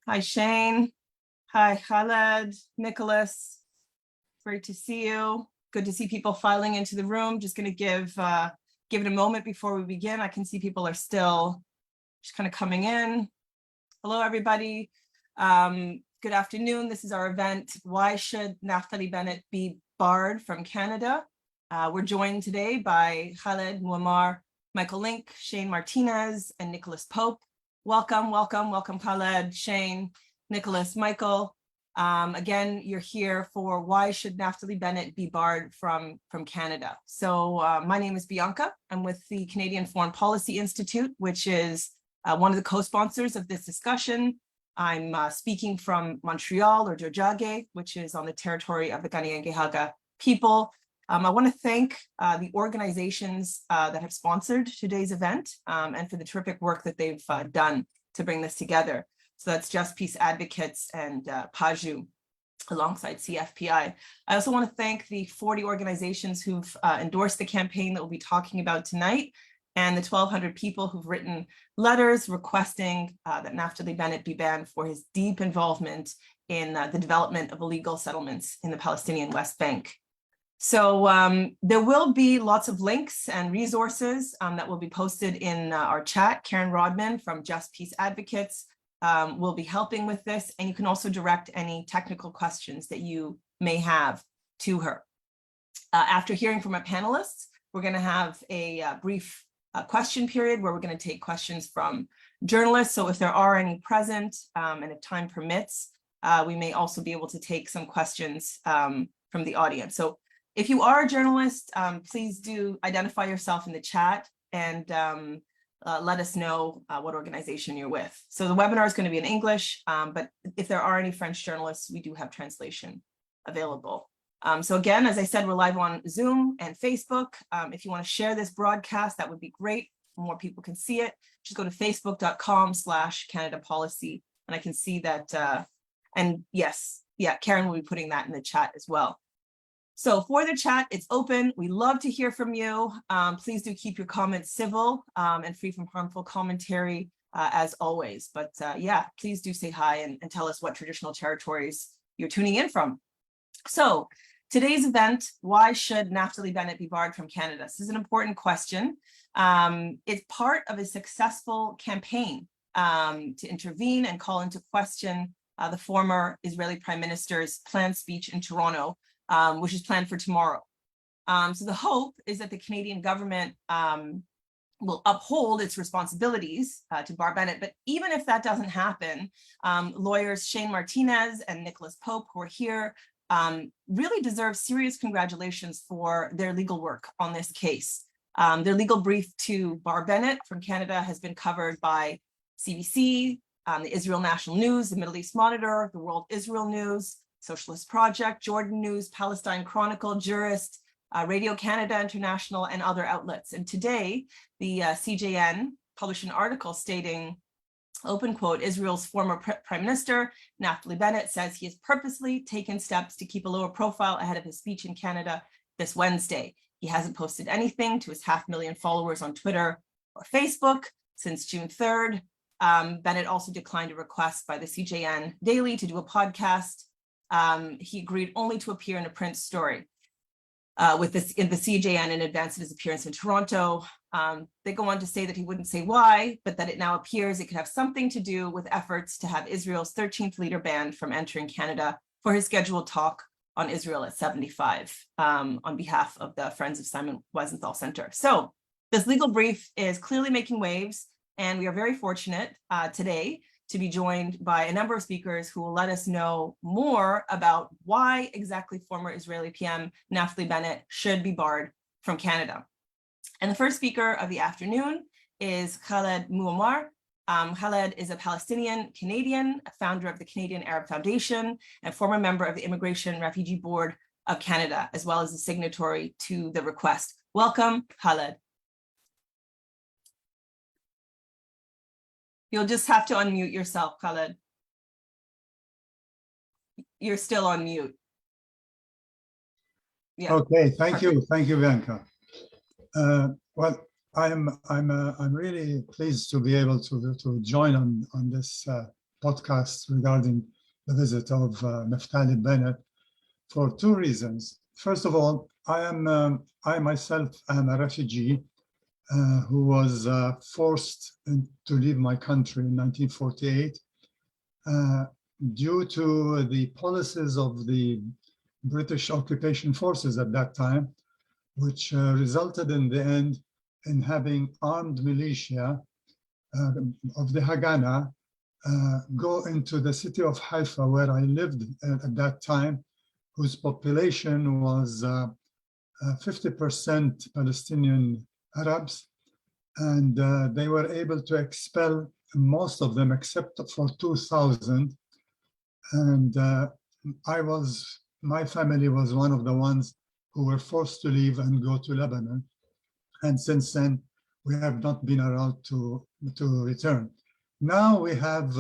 Hi, Shane. Hi, Khaled, Nicholas. Great to see you. Good to see people filing into the room. Just going to give it a moment before we begin. I can see people are still just kind of coming in. Hello, everybody. Good afternoon. This is our event. Why should Naftali Bennett be barred from Canada? We're joined today by Khaled Muammar, Michael Link, Shane Martinez, and Nicholas Pope. Welcome, welcome, welcome, Khaled, Shane, Nicholas, Michael. Again, you're here for why should Naftali Bennett be barred from Canada? So my name is Bianca. I'm with the Canadian Foreign Policy Institute, which is one of the co-sponsors of this discussion. I'm speaking from Montreal, or Jojage, which is on the territory of the Kanien'kehá:ka people. I want to thank the organizations that have sponsored today's event and for the terrific work that they've done to bring this together. So that's Just Peace Advocates and PAJU alongside CFPI. I also want to thank the 40 organizations who've endorsed the campaign that we'll be talking about tonight, and the 1,200 people who've written letters requesting that Naftali Bennett be banned for his deep involvement in the development of illegal settlements in the Palestinian West Bank. So there will be lots of links and resources that will be posted in our chat. Karen Rodman from Just Peace Advocates will be helping with this, and you can also direct any technical questions that you may have to her. After hearing from our panelists, we're going to have a brief question period where we're going to take questions from journalists. So if there are any present, and if time permits, we may also be able to take some questions from the audience. So if you are a journalist, please do identify yourself in the chat and let us know what organization you're with. So the webinar is going to be in English, but if there are any French journalists, we do have translation available. So again, as I said, we're live on Zoom and Facebook. If you want to share this broadcast, that would be great. More people can see it. Just go to facebook.com/Canada Policy, and I can see that. And yes, yeah, Karen will be putting that in the chat as well. So for the chat, it's open. We love to hear from you. Please do keep your comments civil and free from harmful commentary as always. But yeah, please do say hi and tell us what traditional territories you're tuning in from. So today's event, why should Naftali Bennett be barred from Canada? This is an important question. It's part of a successful campaign to intervene and call into question the former Israeli Prime Minister's planned speech in Toronto, which is planned for tomorrow. So the hope is that the Canadian government will uphold its responsibilities to bar Bennett. But even if that doesn't happen, lawyers Shane Martinez and Nicholas Pope, who are here, really deserve serious congratulations for their legal work on this case. Their legal brief to bar Bennett from Canada has been covered by CBC, the Israel National News, the Middle East Monitor, the World Israel News, Socialist Project, Jordan News, Palestine Chronicle, Jurist, Radio Canada International, and other outlets. And today, the CJN published an article stating, open quote, Israel's former Prime Minister, Naftali Bennett, says he has purposely taken steps to keep a lower profile ahead of his speech in Canada this Wednesday. He hasn't posted anything to his 500,000 followers on Twitter or Facebook since June 3rd. Bennett also declined a request by the CJN Daily to do a podcast. He agreed only to appear in a print story with this in the CJN in advance of his appearance in Toronto. They go on to say that he wouldn't say why, but that it now appears it could have something to do with efforts to have Israel's 13th leader banned from entering Canada for his scheduled talk on Israel at 75 on behalf of the Friends of Simon Wiesenthal Center. So this legal brief is clearly making waves, and we are very fortunate today to be joined by a number of speakers who will let us know more about why exactly former Israeli PM Naftali Bennett should be barred from Canada. And the first speaker of the afternoon is Khaled Muammar. Khaled is a Palestinian-Canadian, founder of the Canadian Arab Foundation, and former member of the Immigration Refugee Board of Canada, as well as a signatory to the request. Welcome, Khaled. You'll just have to unmute yourself, Khaled. You're still on mute. Yeah. Okay, thank you, Bianca. Well, I'm really pleased to be able to join on this podcasts regarding the visit of Naftali Bennett for two reasons. First of all, I myself am a refugee who was forced to leave my country in 1948 due to the policies of the British occupation forces at that time, which resulted in the end in having armed militia of the Haganah go into the city of Haifa, where I lived at that time, whose population was 50% Palestinian Arabs, and they were able to expel most of them except for 2,000. And my family was one of the ones who were forced to leave and go to Lebanon. And since then, we have not been allowed to return. Now we have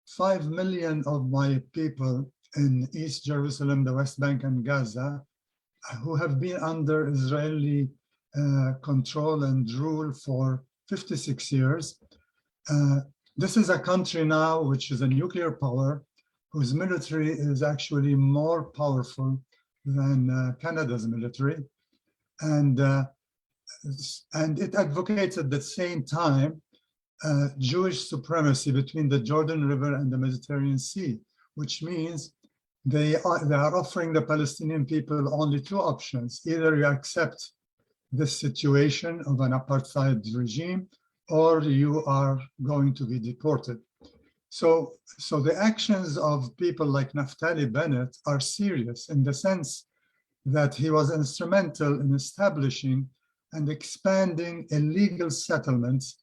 5 million of my people in East Jerusalem, the West Bank, and Gaza, who have been under Israeli control and rule for 56 years. This is a country now which is a nuclear power, whose military is actually more powerful than Canada's military. And it advocates at the same time Jewish supremacy between the Jordan River and the Mediterranean Sea, which means they are offering the Palestinian people only two options. Either you accept this situation of an apartheid regime, or you are going to be deported. So the actions of people like Naftali Bennett are serious in the sense that he was instrumental in establishing and expanding illegal settlements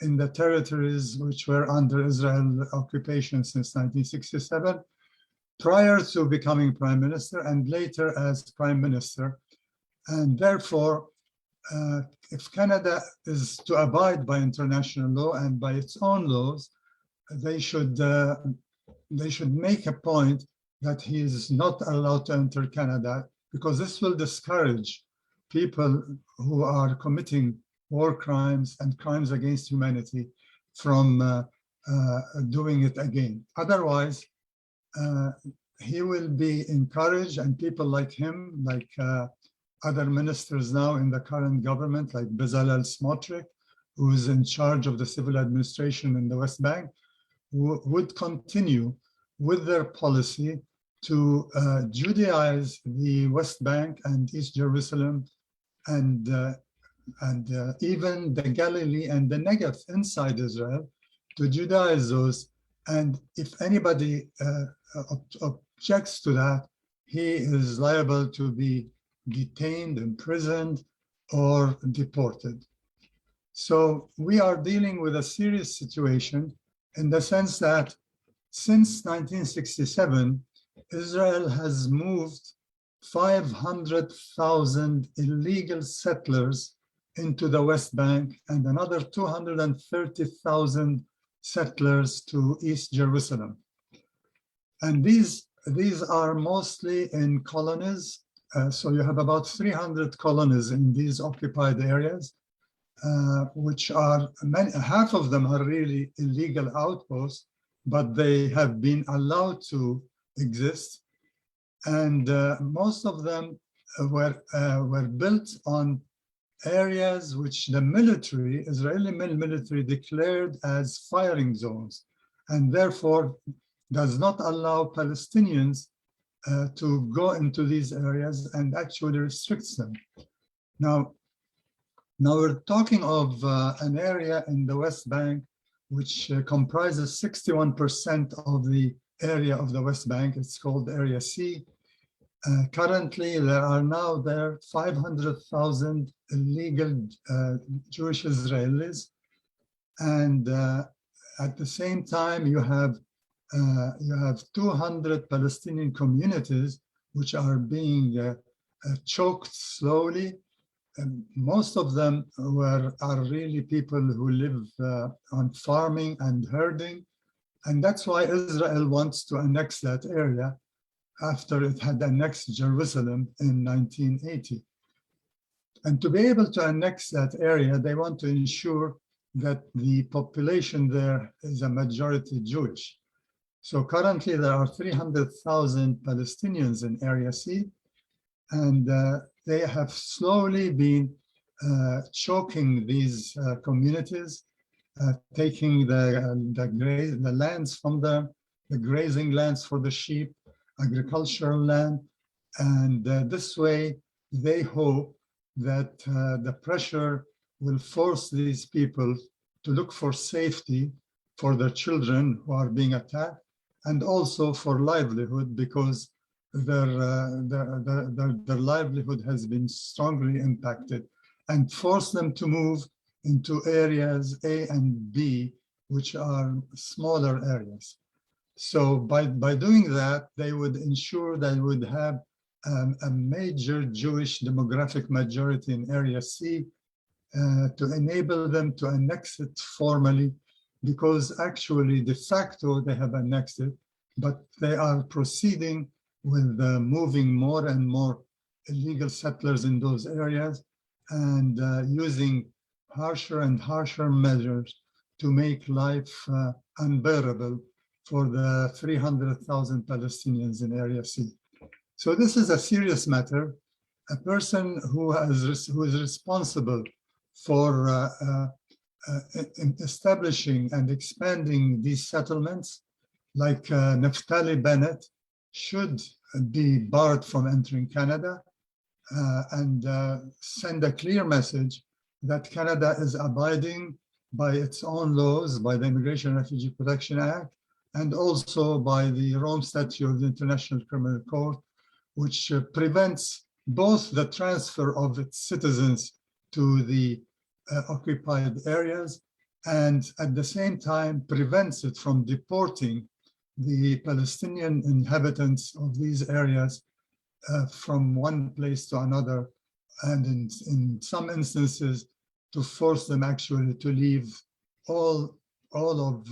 in the territories which were under Israel occupation since 1967, prior to becoming prime minister and later as prime minister. And therefore, if Canada is to abide by international law and by its own laws, they should make a point that he is not allowed to enter Canada, because this will discourage people who are committing war crimes and crimes against humanity from doing it again. Otherwise, he will be encouraged, and people like him, like other ministers now in the current government, like Bezalel Smotrich, who's in charge of the civil administration in the West Bank, would continue with their policy to Judaize the West Bank and East Jerusalem and even the Galilee and the Negev inside Israel, to Judaize those. And if anybody objects to that, he is liable to be detained, imprisoned, or deported. So we are dealing with a serious situation in the sense that since 1967, Israel has moved 500,000 illegal settlers into the West Bank and another 230,000 settlers to East Jerusalem. And these are mostly in colonies. So you have about 300 colonies in these occupied areas, which are half of them are really illegal outposts, but they have been allowed to exist. And most of them were built on areas which the military, Israeli military, declared as firing zones, and therefore does not allow Palestinians to go into these areas and actually restricts them. Now we're talking of an area in the West Bank which comprises 61% of the area of the West Bank. It's called Area C. Currently, there are now there 500,000 illegal Jewish Israelis, and at the same time, you have 200 Palestinian communities which are being choked slowly. And most of them are really people who live on farming and herding, and that's why Israel wants to annex that area after it had annexed Jerusalem in 1980. And to be able to annex that area, they want to ensure that the population there is a majority Jewish. So currently there are 300,000 Palestinians in Area C, and they have slowly been choking these communities, taking the lands from them, the grazing lands for the sheep, agricultural land, and this way they hope that the pressure will force these people to look for safety for their children who are being attacked, and also for livelihood, because their livelihood has been strongly impacted, and force them to move into areas A and B, which are smaller areas. So by doing that, they would ensure that they would have a major Jewish demographic majority in Area C, to enable them to annex it formally, because actually de facto they have annexed it, but they are proceeding with moving more and more illegal settlers in those areas, and using harsher and harsher measures to make life unbearable for the 300,000 Palestinians in Area C. So this is a serious matter. A person who is responsible for establishing and expanding these settlements, like Naftali Bennett, should be barred from entering Canada, and send a clear message that Canada is abiding by its own laws, by the Immigration and Refugee Protection Act, and also by the Rome Statute of the International Criminal Court, which prevents both the transfer of its citizens to the occupied areas, and at the same time prevents it from deporting the Palestinian inhabitants of these areas from one place to another, and in some instances to force them actually to leave all of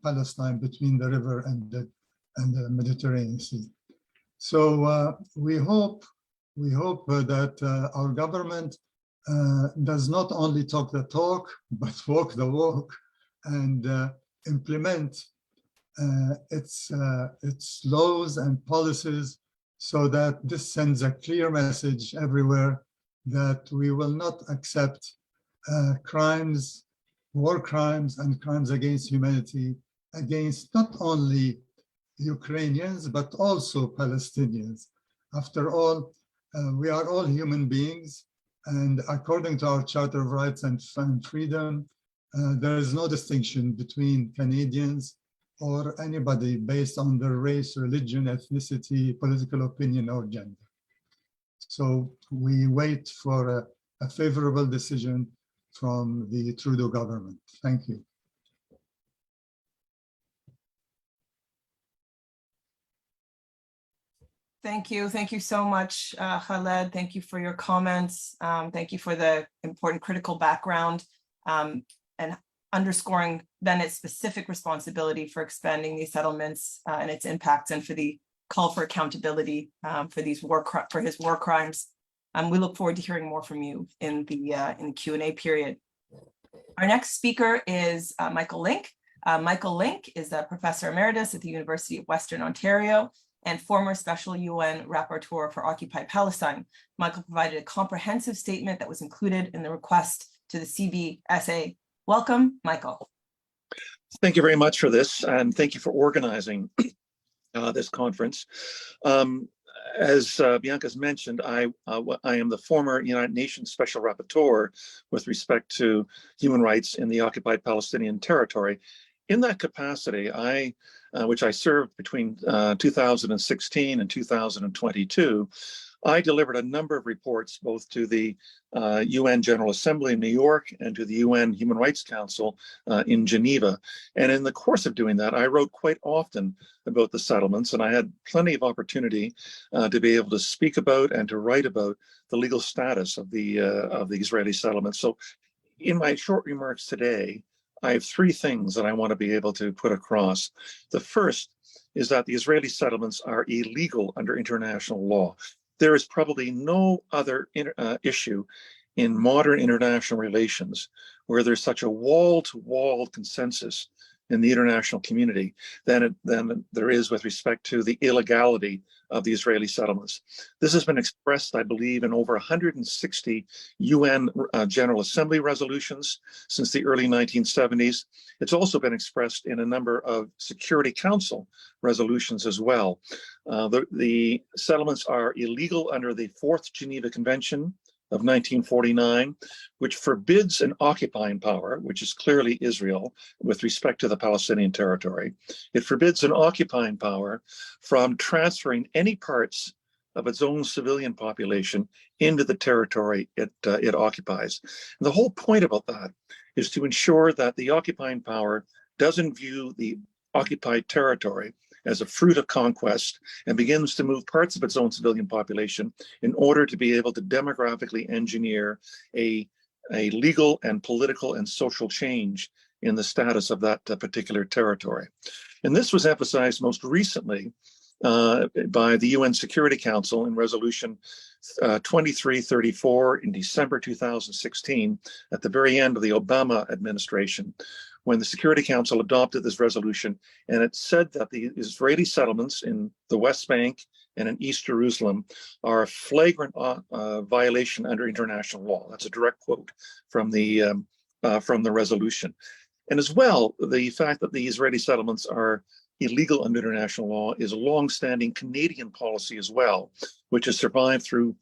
Palestine between the river and the Mediterranean Sea. So we hope that our government does not only talk the talk, but walk the walk, and implement its laws and policies, so that this sends a clear message everywhere that we will not accept crimes, war crimes, and crimes against humanity against not only Ukrainians, but also Palestinians. After all, we are all human beings, and according to our Charter of Rights and Freedom, there is no distinction between Canadians or anybody based on their race, religion, ethnicity, political opinion, or gender. So we wait for a favorable decision from the Trudeau government. Thank you. Thank you. Thank you so much, Khaled. Thank you for your comments. Thank you for the important critical background, and underscoring Bennett's specific responsibility for expanding these settlements and its impacts, and for the call for accountability for his war crimes. We look forward to hearing more from you in the Q&A period. Our next speaker is Michael Link. Michael Link is a professor emeritus at the University of Western Ontario and former special UN rapporteur for occupied Palestine. Michael provided a comprehensive statement that was included in the request to the CBSA. Welcome, Michael. Thank you very much for this, and thank you for organizing this conference. As Bianca's mentioned, I am the former United Nations Special Rapporteur with respect to human rights in the occupied Palestinian territory. In that capacity, which I served between 2016 and 2022, I delivered a number of reports both to the UN General Assembly in New York and to the UN Human Rights Council in Geneva. And in the course of doing that, I wrote quite often about the settlements, and I had plenty of opportunity to be able to speak about and to write about the legal status of the Israeli settlements. So in my short remarks today, I have three things that I want to be able to put across. The first is that the Israeli settlements are illegal under international law. There is probably no other issue in modern international relations where there's such a wall-to-wall consensus in the international community than there is with respect to the illegality of the Israeli settlements. This has been expressed, I believe, in over 160 UN General Assembly resolutions since the early 1970s. It's also been expressed in a number of Security Council resolutions as well. The settlements are illegal under the Fourth Geneva Convention of 1949, which forbids an occupying power, which is clearly Israel, with respect to the Palestinian territory. It forbids an occupying power from transferring any parts of its own civilian population into the territory it occupies. And the whole point about that is to ensure that the occupying power doesn't view the occupied territory as a fruit of conquest and begins to move parts of its own civilian population in order to be able to demographically engineer a legal and political and social change in the status of that particular territory. And this was emphasized most recently by the UN Security Council in Resolution 2334 in December 2016, at the very end of the Obama administration, when the Security Council adopted this resolution, and it said that the Israeli settlements in the West Bank and in East Jerusalem are a flagrant violation under international law. That's a direct quote from the resolution. And as well, the fact that the Israeli settlements are illegal under international law is a long-standing Canadian policy as well, which has survived through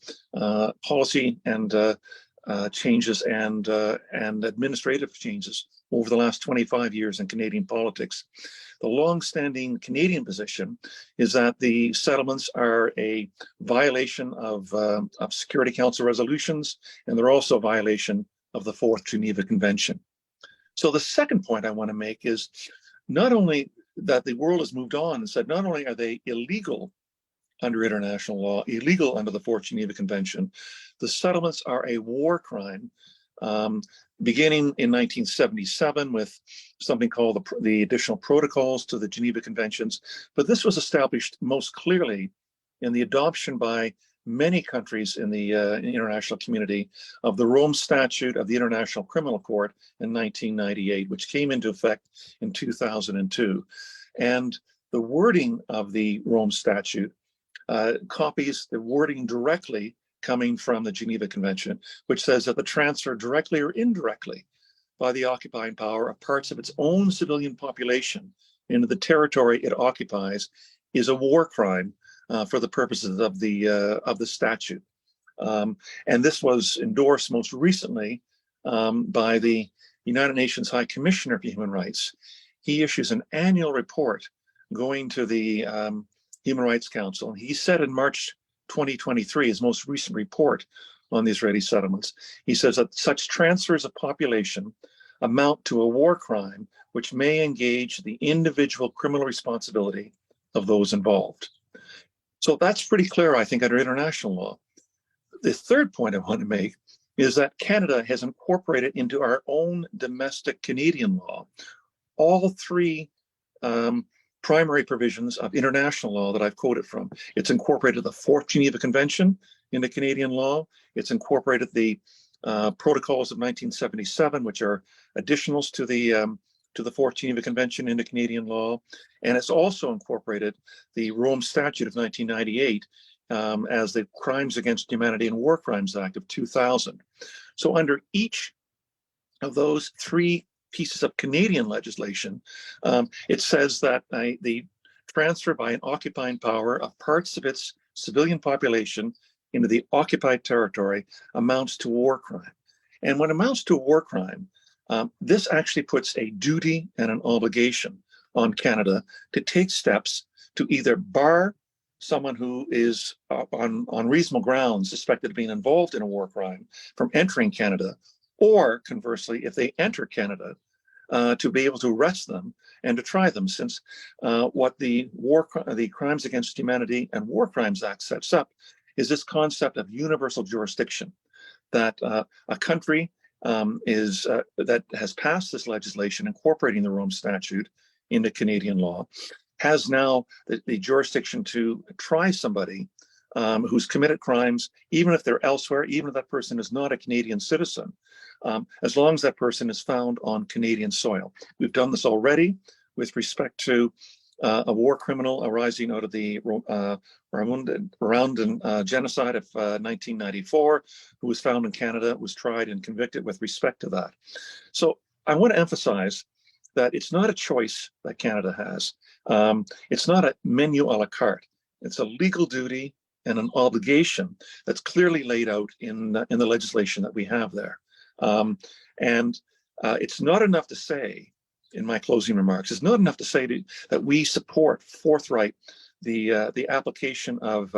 policy and changes and administrative changes over the last 25 years in Canadian politics. The long-standing Canadian position is that the settlements are a violation of Security Council resolutions, and they're also a violation of the Fourth Geneva Convention. So the second point I want to make is not only that the world has moved on and said not only are they illegal under international law, illegal under the Fourth Geneva Convention, the settlements are a war crime, beginning in 1977 with something called the Additional Protocols to the Geneva Conventions. But this was established most clearly in the adoption by many countries in the international community of the Rome Statute of the International Criminal Court in 1998, which came into effect in 2002. And the wording of the Rome Statute copies the wording directly coming from the Geneva Convention, which says that the transfer directly or indirectly by the occupying power of parts of its own civilian population into the territory it occupies is a war crime for the purposes of the statute. And this was endorsed most recently by the United Nations High Commissioner for Human Rights. He issues an annual report going to the Human Rights Council. He said in March 2023, his most recent report on the Israeli settlements, he says that such transfers of population amount to a war crime which may engage the individual criminal responsibility of those involved. So that's pretty clear, I think, under international law. The third point I want to make is that Canada has incorporated into our own domestic Canadian law all three primary provisions of international law that I've quoted from. It's incorporated the Fourth Geneva Convention into Canadian law. It's incorporated the protocols of 1977, which are additionals to the Fourth Geneva Convention into Canadian law. And it's also incorporated the Rome Statute of 1998 as the Crimes Against Humanity and War Crimes Act of 2000. So under each of those three pieces of Canadian legislation, it says that the transfer by an occupying power of parts of its civilian population into the occupied territory amounts to war crime. And when it amounts to a war crime, this actually puts a duty and an obligation on Canada to take steps to either bar someone who is on reasonable grounds suspected of being involved in a war crime from entering Canada, or conversely, if they enter Canada, to be able to arrest them and to try them, since what the Crimes Against Humanity and War Crimes Act sets up is this concept of universal jurisdiction, that a country that has passed this legislation incorporating the Rome Statute into Canadian law has now the jurisdiction to try somebody who's committed crimes, even if they're elsewhere, even if that person is not a Canadian citizen, as long as that person is found on Canadian soil. We've done this already with respect to a war criminal arising out of the Rwandan genocide of 1994, who was found in Canada, was tried and convicted with respect to that. So I want to emphasize that it's not a choice that Canada has. It's not a menu a la carte. It's a legal duty and an obligation that's clearly laid out in the legislation that we have there. It's not enough to say, in my closing remarks, it's not enough to say that we support forthright the application of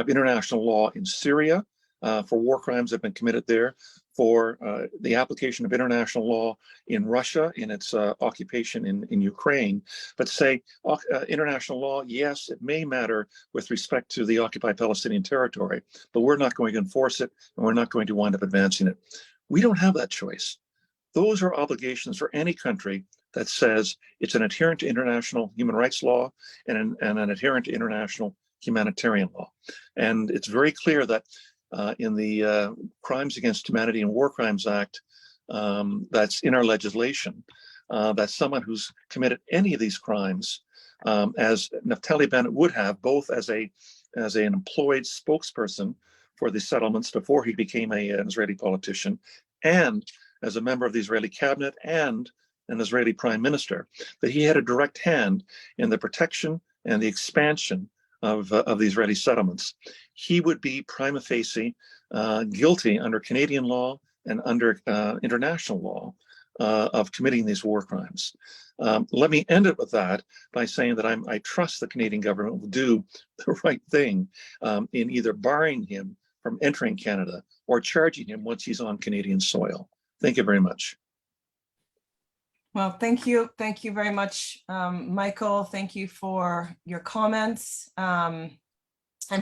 international law in Syria for war crimes that have been committed there, for the application of international law in Russia in its occupation in Ukraine, but say international law, yes, it may matter with respect to the occupied Palestinian territory, but we're not going to enforce it, and we're not going to wind up advancing it. We don't have that choice. Those are obligations for any country that says it's an adherent to international human rights law and an adherent to international humanitarian law. And it's very clear that in the Crimes Against Humanity and War Crimes Act that's in our legislation, that someone who's committed any of these crimes, as Naftali Bennett would have, both as an employed spokesperson for the settlements before he became an Israeli politician, and as a member of the Israeli cabinet and an Israeli prime minister, that he had a direct hand in the protection and the expansion of the Israeli settlements. He would be prima facie guilty under Canadian law and under international law of committing these war crimes. Let me end it with that by saying that I trust the Canadian government will do the right thing in either barring him from entering Canada or charging him once he's on Canadian soil. Thank you very much. Well, thank you. Thank you very much, Michael. Thank you for your comments and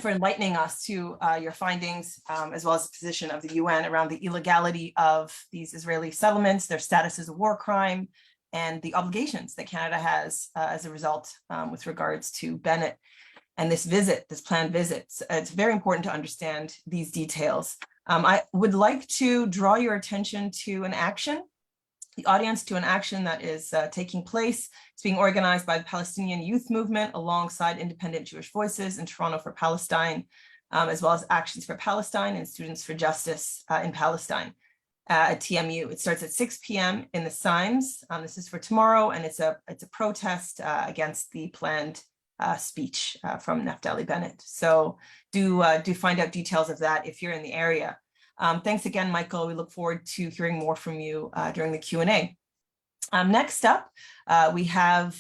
for enlightening us to your findings, as well as the position of the UN around the illegality of these Israeli settlements, their status as a war crime, and the obligations that Canada has as a result with regards to Bennett and this visit, this planned visit. It's very important to understand these details. I would like to draw your attention to an action, the audience to an action that is taking place. It's being organized by the Palestinian Youth Movement alongside Independent Jewish Voices in Toronto for Palestine, as well as Actions for Palestine and Students for Justice in Palestine at TMU. It starts at 6 p.m. in the Symes. This is for tomorrow, and it's a protest against the planned speech from Naftali Bennett. So do find out details of that if you're in the area. Thanks again, Michael. We look forward to hearing more from you during the Q&A. Next up, we have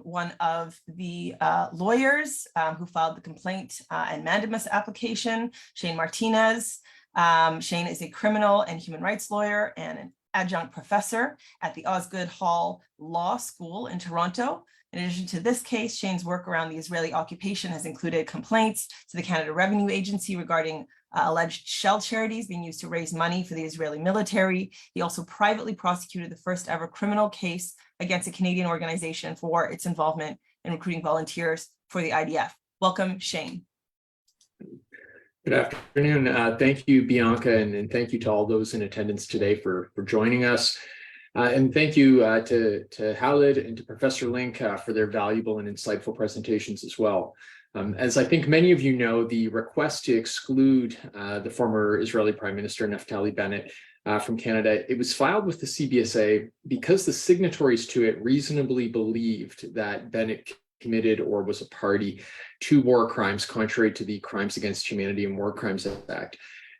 one of the lawyers who filed the complaint and mandamus application, Shane Martinez. Shane is a criminal and human rights lawyer and an adjunct professor at the Osgoode Hall Law School in Toronto. In addition to this case, Shane's work around the Israeli occupation has included complaints to the Canada Revenue Agency regarding alleged shell charities being used to raise money for the Israeli military. He also privately prosecuted the first ever criminal case against a Canadian organization for its involvement in recruiting volunteers for the IDF. Welcome, Shane. Good afternoon. Thank you, Bianca, and thank you to all those in attendance today for joining us. And thank you to Khaled and to Professor Link for their valuable and insightful presentations as well. As I think many of you know, the request to exclude the former Israeli Prime Minister Naftali Bennett from Canada, it was filed with the CBSA because the signatories to it reasonably believed that Bennett committed or was a party to war crimes contrary to the Crimes Against Humanity and War Crimes Act.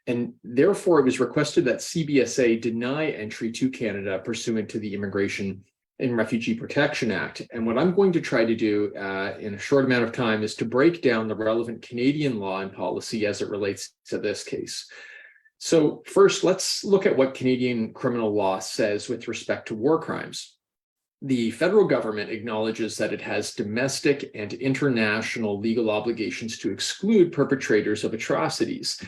And therefore, it was requested that CBSA deny entry to Canada pursuant to the Immigration and Refugee Protection Act. And what I'm going to try to do in a short amount of time is to break down the relevant Canadian law and policy as it relates to this case. So first, let's look at what Canadian criminal law says with respect to war crimes. The federal government acknowledges that it has domestic and international legal obligations to exclude perpetrators of atrocities.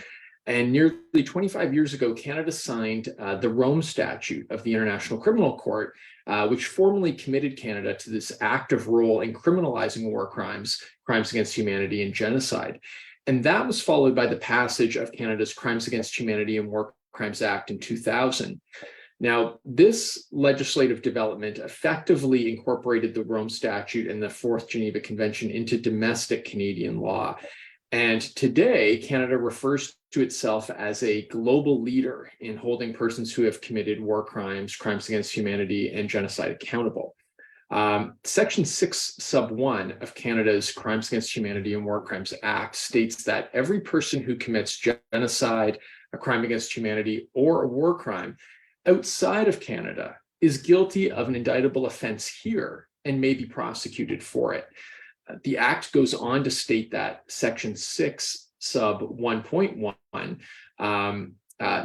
And nearly 25 years ago, Canada signed the Rome Statute of the International Criminal Court, which formally committed Canada to this active role in criminalizing war crimes, crimes against humanity, and genocide. And that was followed by the passage of Canada's Crimes Against Humanity and War Crimes Act in 2000. Now, this legislative development effectively incorporated the Rome Statute and the Fourth Geneva Convention into domestic Canadian law. And today, Canada refers to itself as a global leader in holding persons who have committed war crimes, crimes against humanity, and genocide accountable. Section 6 sub 1 of Canada's Crimes Against Humanity and War Crimes Act states that every person who commits genocide, a crime against humanity, or a war crime outside of Canada is guilty of an indictable offense here and may be prosecuted for it. The Act goes on to state that Section 6 sub 1.1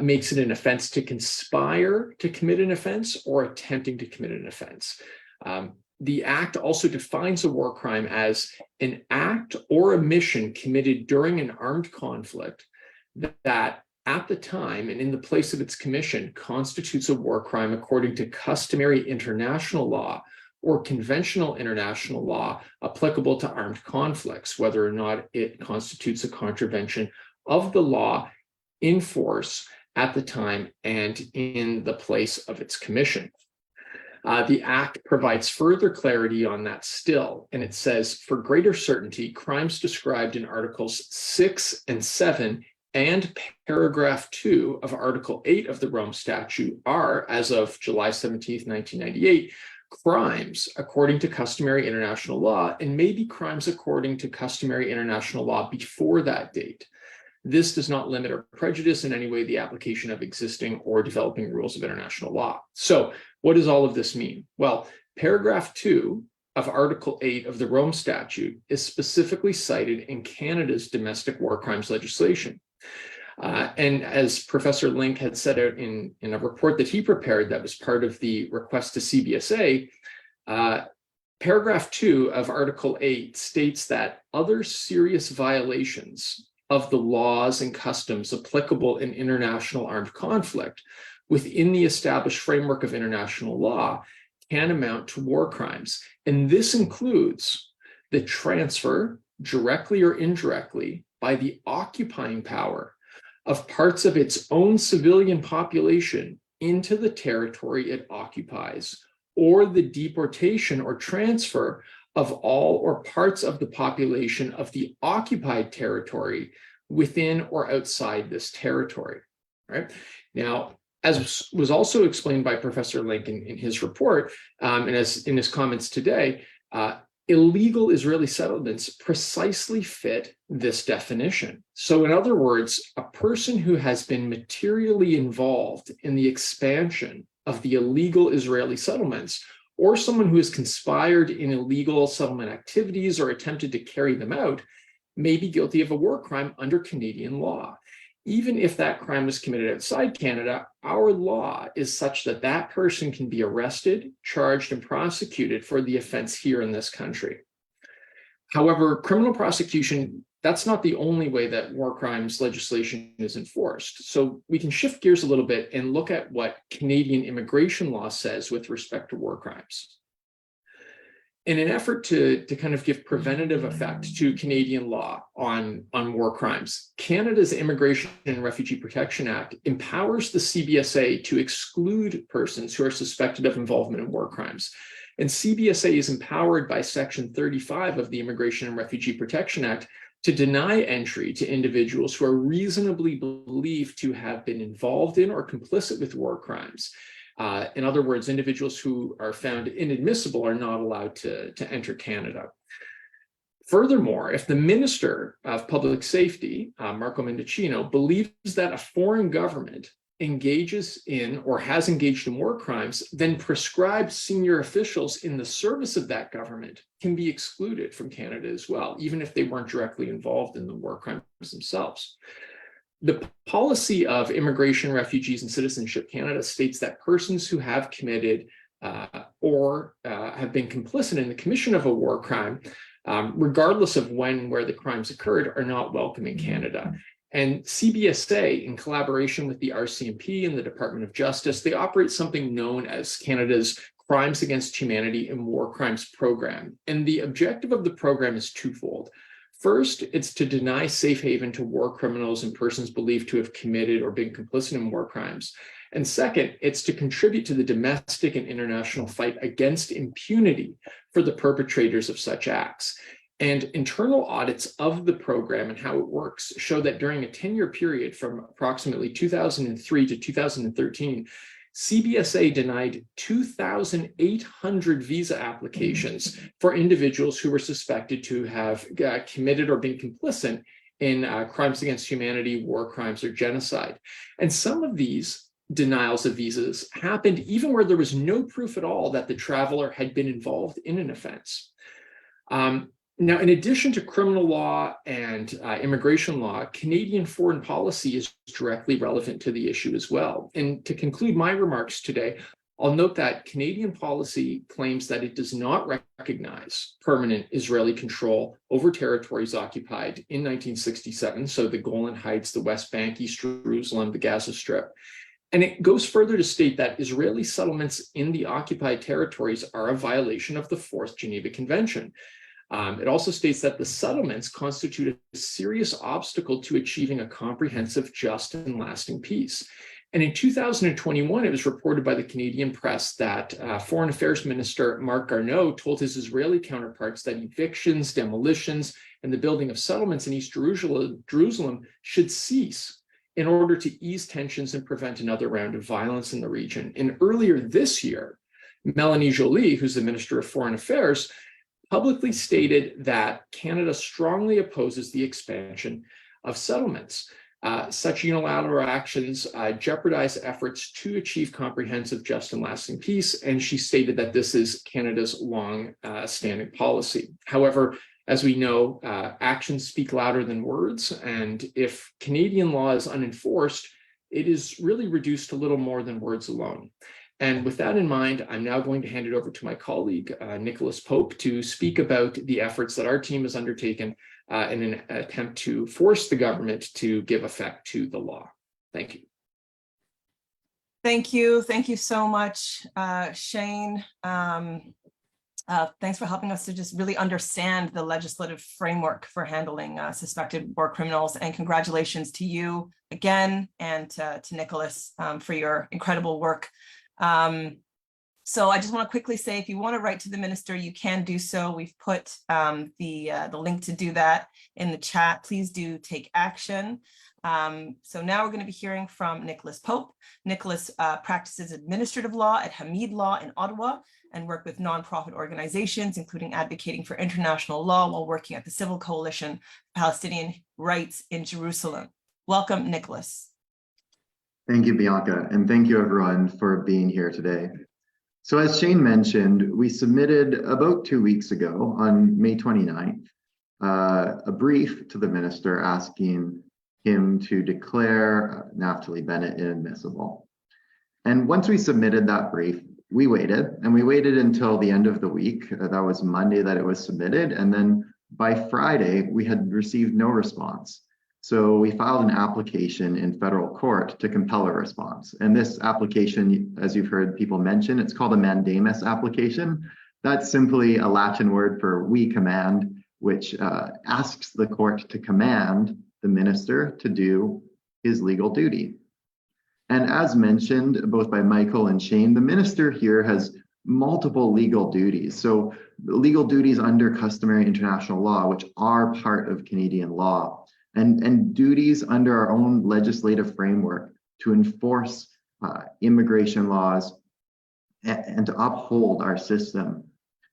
makes it an offense to conspire to commit an offense or attempting to commit an offense. The Act also defines a war crime as an act or omission committed during an armed conflict that at the time and in the place of its commission constitutes a war crime according to customary international law or conventional international law applicable to armed conflicts, whether or not it constitutes a contravention of the law in force at the time and in the place of its commission. The Act provides further clarity on that still, and it says, for greater certainty, crimes described in Articles 6 and 7 and paragraph 2 of Article 8 of the Rome Statute are, as of July 17th, 1998, crimes according to customary international law and may be crimes according to customary international law before that date. This does not limit or prejudice in any way the application of existing or developing rules of international law. So what does all of this mean? Well, paragraph 2 of Article 8 of the Rome Statute is specifically cited in Canada's domestic war crimes legislation. And as Professor Link had set out in a report that he prepared that was part of the request to CBSA, paragraph 2 of Article 8 states that other serious violations of the laws and customs applicable in international armed conflict within the established framework of international law can amount to war crimes. And this includes the transfer, directly or indirectly, by the occupying power of parts of its own civilian population into the territory it occupies, or the deportation or transfer of all or parts of the population of the occupied territory within or outside this territory, right? Now, as was also explained by Professor Link in his report, and as in his comments today, illegal Israeli settlements precisely fit this definition. So in other words, a person who has been materially involved in the expansion of the illegal Israeli settlements, or someone who has conspired in illegal settlement activities or attempted to carry them out, may be guilty of a war crime under Canadian law. Even if that crime was committed outside Canada, our law is such that that person can be arrested, charged, and prosecuted for the offense here in this country. However, criminal prosecution, that's not the only way that war crimes legislation is enforced. So we can shift gears a little bit and look at what Canadian immigration law says with respect to war crimes. In an effort to kind of give preventative effect to Canadian law on war crimes, Canada's Immigration and Refugee Protection Act empowers the CBSA to exclude persons who are suspected of involvement in war crimes. And CBSA is empowered by Section 35 of the Immigration and Refugee Protection Act to deny entry to individuals who are reasonably believed to have been involved in or complicit with war crimes. In other words, individuals who are found inadmissible are not allowed to enter Canada. Furthermore, if the Minister of Public Safety, Marco Mendicino, believes that a foreign government engages in or has engaged in war crimes, then prescribed senior officials in the service of that government can be excluded from Canada as well, even if they weren't directly involved in the war crimes themselves. The policy of Immigration, Refugees, and Citizenship Canada states that persons who have committed or have been complicit in the commission of a war crime, regardless of when, where the crimes occurred, are not welcome in Canada. And CBSA, in collaboration with the RCMP and the Department of Justice, they operate something known as Canada's Crimes Against Humanity and War Crimes Program. And the objective of the program is twofold. First, it's to deny safe haven to war criminals and persons believed to have committed or been complicit in war crimes. And second, it's to contribute to the domestic and international fight against impunity for the perpetrators of such acts. And internal audits of the program and how it works show that during a 10-year period from approximately 2003 to 2013, CBSA denied 2,800 visa applications for individuals who were suspected to have committed or been complicit in crimes against humanity, war crimes, or genocide. And some of these denials of visas happened even where there was no proof at all that the traveler had been involved in an offense. Now, in addition to criminal law and immigration law, Canadian foreign policy is directly relevant to the issue as well. And to conclude my remarks today, I'll note that Canadian policy claims that it does not recognize permanent Israeli control over territories occupied in 1967, so the Golan Heights, the West Bank, East Jerusalem, the Gaza Strip. And it goes further to state that Israeli settlements in the occupied territories are a violation of the Fourth Geneva Convention. It also states that the settlements constitute a serious obstacle to achieving a comprehensive, just, and lasting peace. And in 2021, it was reported by the Canadian press that Foreign Affairs Minister Marc Garneau told his Israeli counterparts that evictions, demolitions, and the building of settlements in East Jerusalem should cease in order to ease tensions and prevent another round of violence in the region. And earlier this year, Melanie Joly, who's the Minister of Foreign Affairs, publicly stated that Canada strongly opposes the expansion of settlements. Such unilateral actions jeopardize efforts to achieve comprehensive, just, and lasting peace, and she stated that this is Canada's long-standing policy. However, as we know, actions speak louder than words, and if Canadian law is unenforced, it is really reduced to little more than words alone. And with that in mind, I'm now going to hand it over to my colleague, Nicholas Pope, to speak about the efforts that our team has undertaken in an attempt to force the government to give effect to the law. Thank you. Thank you. Thank you so much, Shane. Thanks for helping us to just really understand the legislative framework for handling suspected war criminals. And congratulations to you again and to Nicholas for your incredible work. So I just want to quickly say, if you want to write to the minister, you can do so. We've put the link to do that in the chat. Please do take action. So now we're going to be hearing from Nicholas Pope. Nicholas practices administrative law at Hamid Law in Ottawa and worked with nonprofit organizations, including advocating for international law while working at the Civil Coalition for Palestinian Rights in Jerusalem. Welcome, Nicholas. Thank you, Bianca, and thank you everyone for being here today. So as Shane mentioned, we submitted about 2 weeks ago on May 29th, a brief to the minister asking him to declare Naftali Bennett inadmissible. And once we submitted that brief, we waited until the end of the week. That was Monday that it was submitted. And then by Friday, we had received no response. So we filed an application in federal court to compel a response. And this application, as you've heard people mention, it's called a mandamus application. That's simply a Latin word for we command, which asks the court to command the minister to do his legal duty. And as mentioned, both by Michael and Shane, the minister here has multiple legal duties. So legal duties under customary international law, which are part of Canadian law. And duties under our own legislative framework to enforce immigration laws and to uphold our system.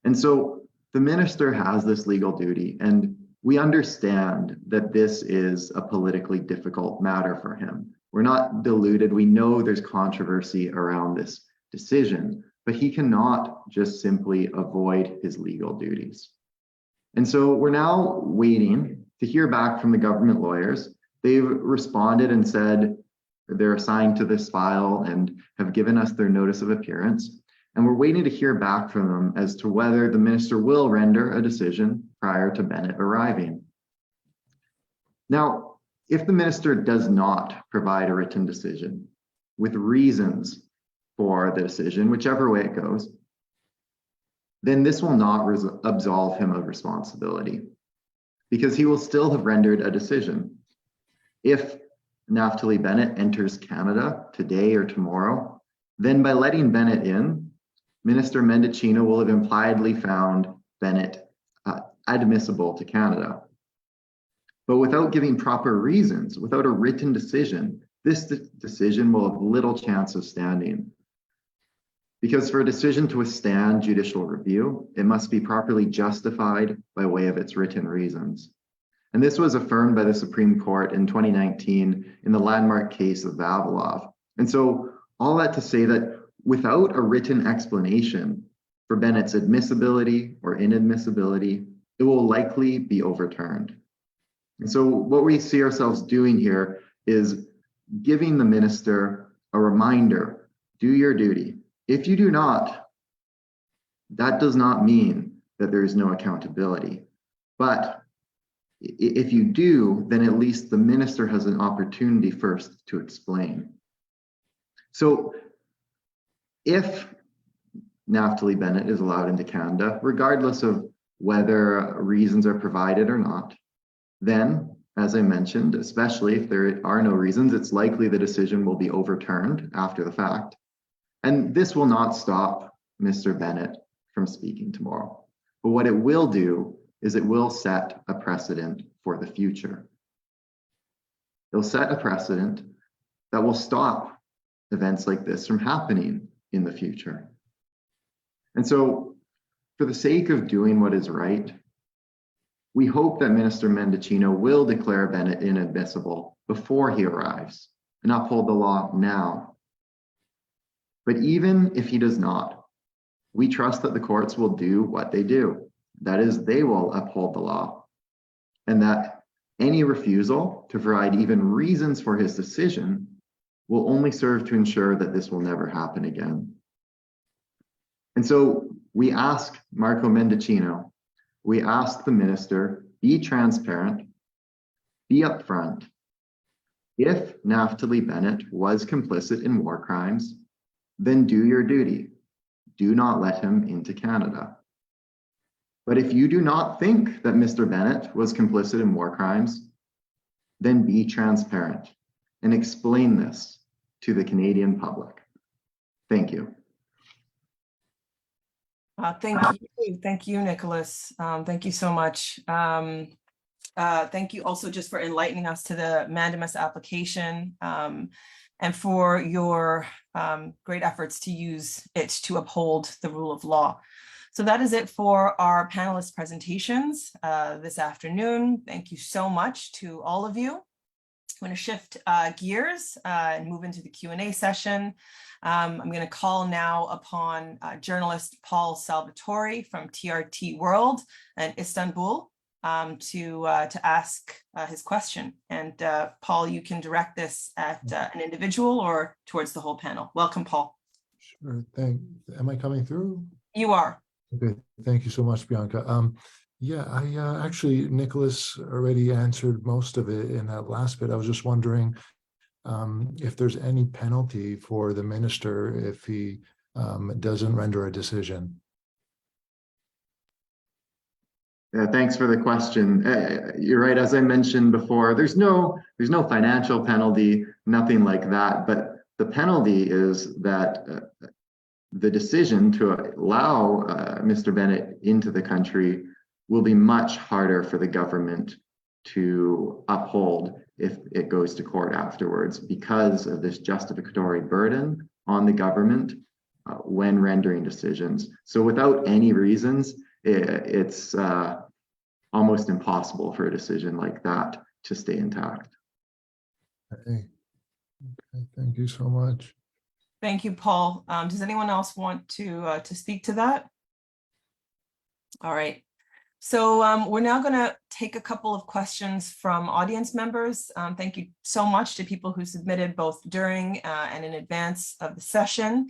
And so the minister has this legal duty, and we understand that this is a politically difficult matter for him. We're not deluded. We know there's controversy around this decision, but he cannot just simply avoid his legal duties. And so we're now waiting to hear back from the government lawyers. They've responded and said they're assigned to this file and have given us their notice of appearance. And we're waiting to hear back from them as to whether the minister will render a decision prior to Bennett arriving. Now, if the minister does not provide a written decision with reasons for the decision, whichever way it goes, then this will not absolve him of responsibility. because he will still have rendered a decision. If Naftali Bennett enters Canada today or tomorrow, then by letting Bennett in, Minister Mendicino will have impliedly found Bennett admissible to Canada. But without giving proper reasons, without a written decision, this decision will have little chance of standing. Because for a decision to withstand judicial review, it must be properly justified by way of its written reasons. And this was affirmed by the Supreme Court in 2019 in the landmark case of Vavilov. And so all that to say that without a written explanation for Bennett's admissibility or inadmissibility, it will likely be overturned. And so what we see ourselves doing here is giving the minister a reminder, do your duty. If you do not, that does not mean that there is no accountability. But if you do, then at least the minister has an opportunity first to explain. So if Naftali Bennett is allowed into Canada, regardless of whether reasons are provided or not, then, as I mentioned, especially if there are no reasons, it's likely the decision will be overturned after the fact. And this will not stop Mr. Bennett from speaking tomorrow. But what it will do is it will set a precedent for the future. It'll set a precedent that will stop events like this from happening in the future. And so, for the sake of doing what is right, we hope that Minister Mendicino will declare Bennett inadmissible before he arrives and uphold the law now. But even if he does not, we trust that the courts will do what they do. That is, they will uphold the law, and that any refusal to provide even reasons for his decision will only serve to ensure that this will never happen again. And so we ask Marco Mendicino, we ask the minister, be transparent, be upfront. If Naftali Bennett was complicit in war crimes, then do your duty. Do not let him into Canada. But if you do not think that Mr. Bennett was complicit in war crimes, then be transparent and explain this to the Canadian public. Thank you. Thank you, Nicholas. Thank you so much. Thank you also just for enlightening us to the mandamus application and for your great efforts to use it to uphold the rule of law. So that is it for our panelist presentations this afternoon. Thank you so much to all of you. I'm going to shift gears and move into the Q&A session. I'm going to call now upon journalist Paul Salvatore from TRT World in Istanbul to ask his question. And Paul, you can direct this at an individual or towards the whole panel. Welcome, Paul. Sure. Am I coming through? You are. Okay. Thank you so much, Bianca. Yeah, I actually, Nicholas already answered most of it in that last bit. I was just wondering if there's any penalty for the minister if he doesn't render a decision. Yeah, thanks for the question. You're right. As I mentioned before, there's no financial penalty, nothing like that. But the penalty is that the decision to allow Mr. Bennett into the country will be much harder for the government to uphold if it goes to court afterwards, because of this justificatory burden on the government when rendering decisions. So without any reasons, it's almost impossible for a decision like that to stay intact. Okay, thank you so much. Thank you, Paul. Does anyone else want to speak to that? All right. So we're now going to take a couple of questions from audience members. Thank you so much to people who submitted both during and in advance of the session.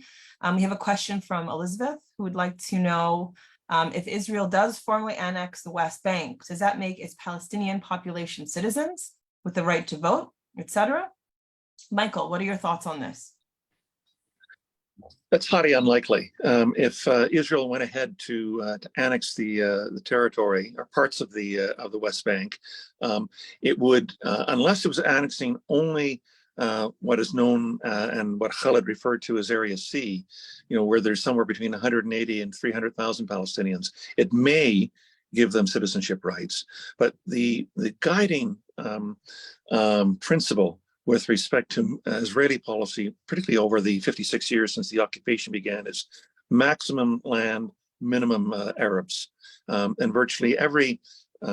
We have a question from Elizabeth, who would like to know if Israel does formally annex the West Bank, does that make its Palestinian population citizens with the right to vote, etc.? Michael, what are your thoughts on this? That's highly unlikely. If Israel went ahead to annex the territory or parts of the West Bank, it would, unless it was annexing only what is known and what Khaled referred to as Area C, where there's somewhere between 180 and 300,000 Palestinians, it may give them citizenship rights. But the guiding principle with respect to Israeli policy, particularly over the 56 years since the occupation began, is maximum land, minimum Arabs. And virtually every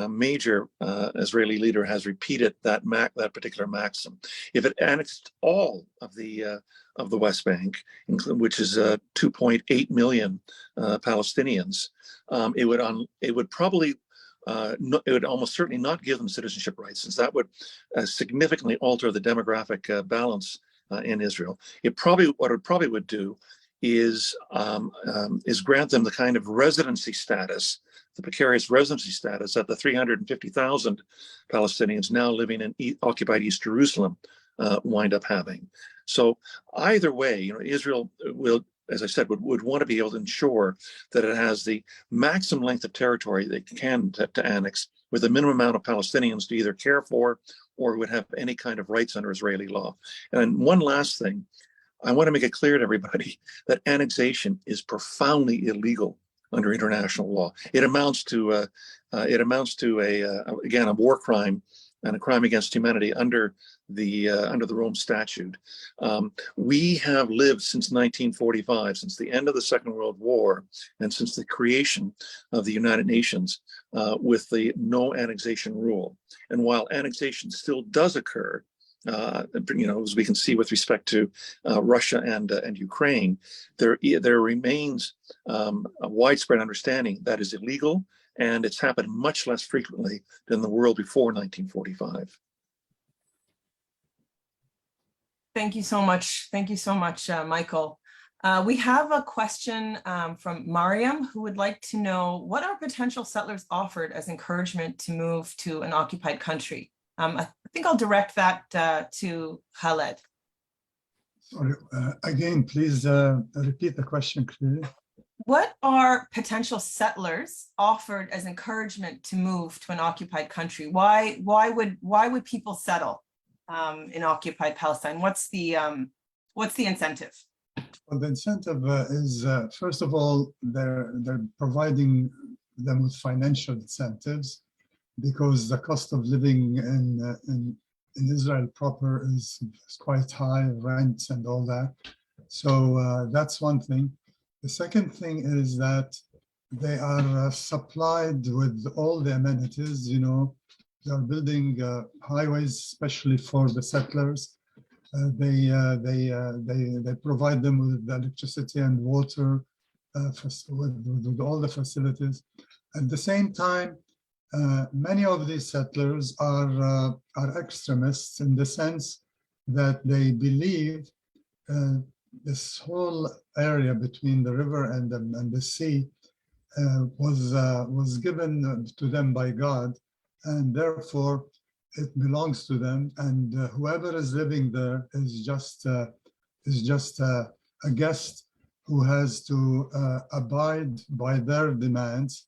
major Israeli leader has repeated that particular maxim. If it annexed all of the West Bank, which is 2.8 million Palestinians, it would probably it would almost certainly not give them citizenship rights, since that would significantly alter the demographic balance in Israel. What it probably would do is grant them the kind of residency status, the precarious residency status that the 350,000 Palestinians now living in occupied East Jerusalem wind up having. So either way, Israel will, as I said, would want to be able to ensure that it has the maximum length of territory they can to annex, with a minimum amount of Palestinians to either care for or would have any kind of rights under Israeli law. And one last thing, I want to make it clear to everybody that annexation is profoundly illegal under international law. It amounts to again a war crime and a crime against humanity under the Rome Statute. We have lived since 1945, since the end of the Second World War, and since the creation of the United Nations, with the no annexation rule. And while annexation still does occur, as we can see with respect to Russia and Ukraine, there remains a widespread understanding that is illegal, and it's happened much less frequently than the world before 1945. Thank you so much. Thank you so much, Michael. We have a question from Mariam, who would like to know, what are potential settlers offered as encouragement to move to an occupied country? I think I'll direct that to Khaled. Sorry, again, please repeat the question clearly. What are potential settlers offered as encouragement to move to an occupied country? Why would people settle in occupied Palestine? What's the incentive? Well, the incentive is first of all, they're providing them with financial incentives, because the cost of living in Israel proper is quite high, rents and all that. So that's one thing. The second thing is that they are supplied with all the amenities. They are building highways, especially for the settlers. They provide them with the electricity and water, with all the facilities. At the same time, many of these settlers are extremists, in the sense that they believe this whole area between the river and the sea was given to them by God, and therefore it belongs to them, and whoever is living there is just a guest who has to abide by their demands,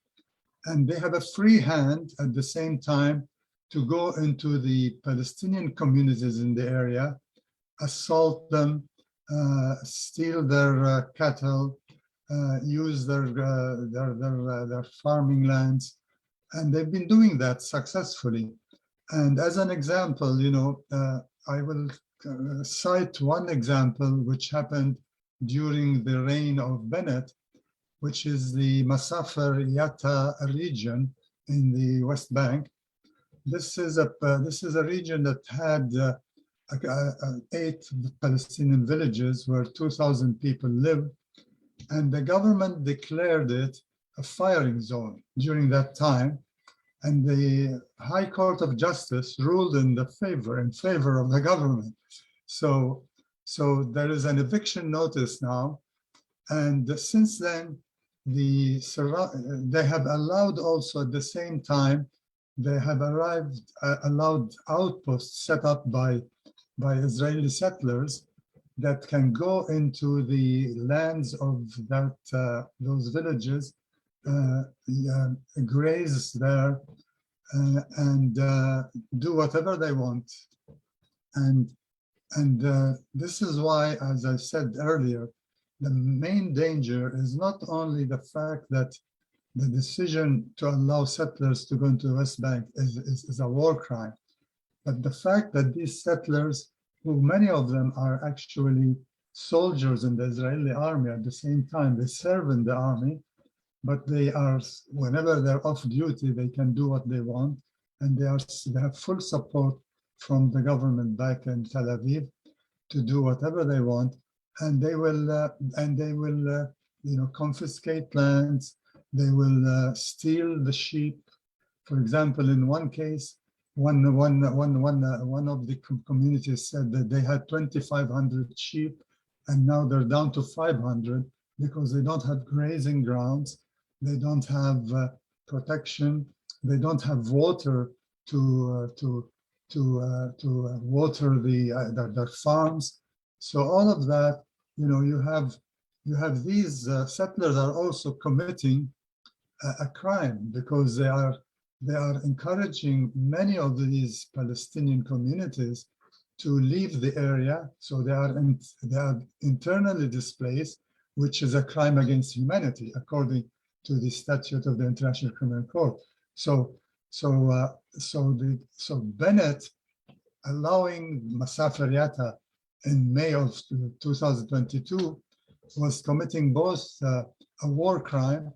and they have a free hand at the same time to go into the Palestinian communities in the area, assault them, steal their cattle, use their farming lands, and they've been doing that successfully. And as an example, I will cite one example which happened during the reign of Bennett, which is the Masafer Yatta region in the West Bank. This is a region that had 8 Palestinian villages where 2,000 people live, and the government declared it a firing zone during that time, and the High Court of Justice ruled in favor of the government. So there is an eviction notice now, and since then they have allowed also at the same time, they have allowed outposts set up by Israeli settlers that can go into the lands of those villages, graze there, and do whatever they want. And this is why, as I said earlier, the main danger is not only the fact that the decision to allow settlers to go into the West Bank is a war crime, but the fact that these settlers, who many of them are actually soldiers in the Israeli army at the same time, they serve in the army, but they are, whenever they're off duty, they can do what they want, and they have full support from the government back in Tel Aviv to do whatever they want, and they will confiscate lands. They will steal the sheep. For example, in one case, one of the communities said that they had 2,500 sheep, and now they're down to 500 because they don't have grazing grounds, they don't have protection, they don't have water to water their farms. So all of that, you have these settlers are also committing a crime, because they are encouraging many of these Palestinian communities to leave the area. So they are internally displaced, which is a crime against humanity according to the statute of the International Criminal Court. So Bennett allowing Masafer Yatta in May of 2022 was committing both a war crime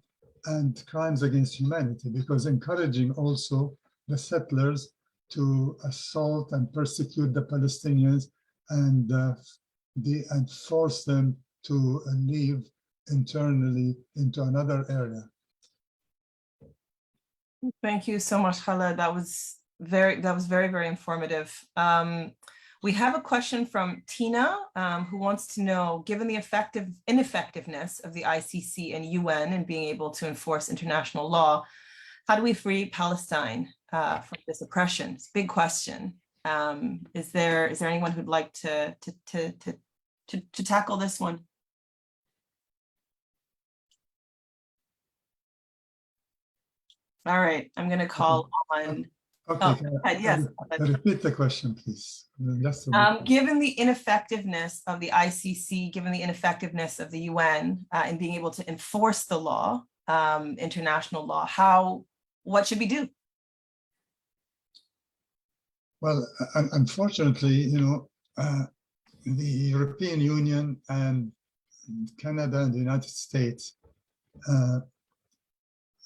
and crimes against humanity, because encouraging also the settlers to assault and persecute the Palestinians and force them to leave internally into another area. Thank you so much, Khaled. That was very, very informative. We have a question from Tina, who wants to know, given the ineffectiveness of the ICC and UN in being able to enforce international law, how do we free Palestine from this oppression? It's a big question. Is there anyone who'd like to tackle this one? All right, I'm going to call on. Okay, Yes. Repeat the question, please. Given the ineffectiveness of the ICC, given the ineffectiveness of the UN in being able to enforce the law, international law, what should we do? Well, unfortunately, the European Union and Canada and the United States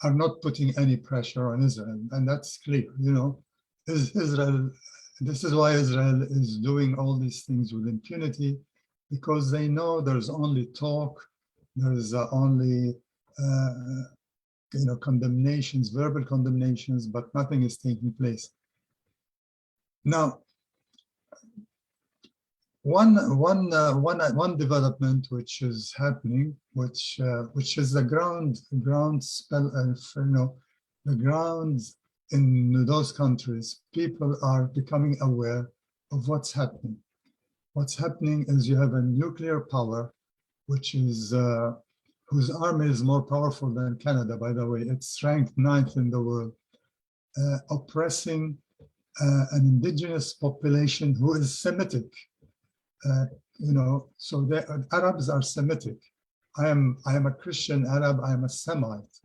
are not putting any pressure on Israel, and that's clear. Israel. This is why Israel is doing all these things with impunity, because they know there's only talk, there's only condemnations, verbal condemnations, but nothing is taking place. Now, one development which is happening, which is the grounds in those countries, people are becoming aware of what's happening. What's happening is you have a nuclear power, which is whose army is more powerful than Canada, by the way. It's ranked 9th in the world, oppressing an indigenous population who is Semitic. So the Arabs are Semitic. I am a Christian Arab. I am a Semite,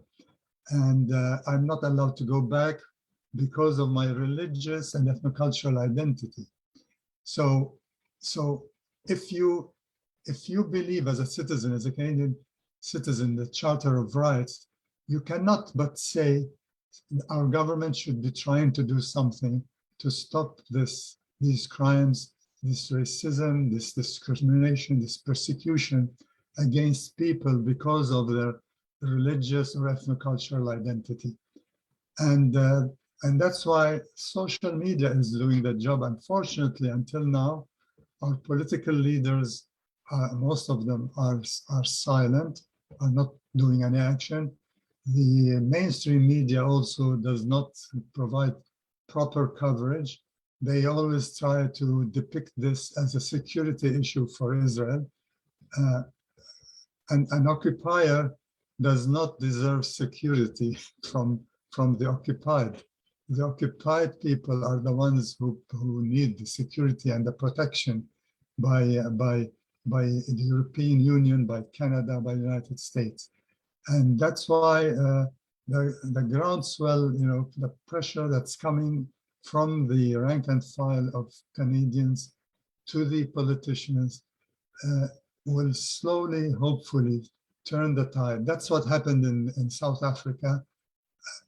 and I'm not allowed to go back because of my religious and ethnocultural identity. So if you believe as a citizen, as a Canadian citizen, the Charter of Rights, you cannot but say our government should be trying to do something to stop these crimes, this racism, this discrimination, this persecution against people because of their religious or ethnocultural identity. And that's why social media is doing the job. Unfortunately, until now, our political leaders, most of them are silent, are not doing any action. The mainstream media also does not provide proper coverage. they always try to depict this as a security issue for Israel. And an occupier does not deserve security from the occupied. The occupied people are the ones who need the security and the protection by the European Union, by Canada, by the United States. And that's why the groundswell, the pressure that's coming from the rank and file of Canadians to the politicians will slowly, hopefully, turn the tide. That's what happened in South Africa.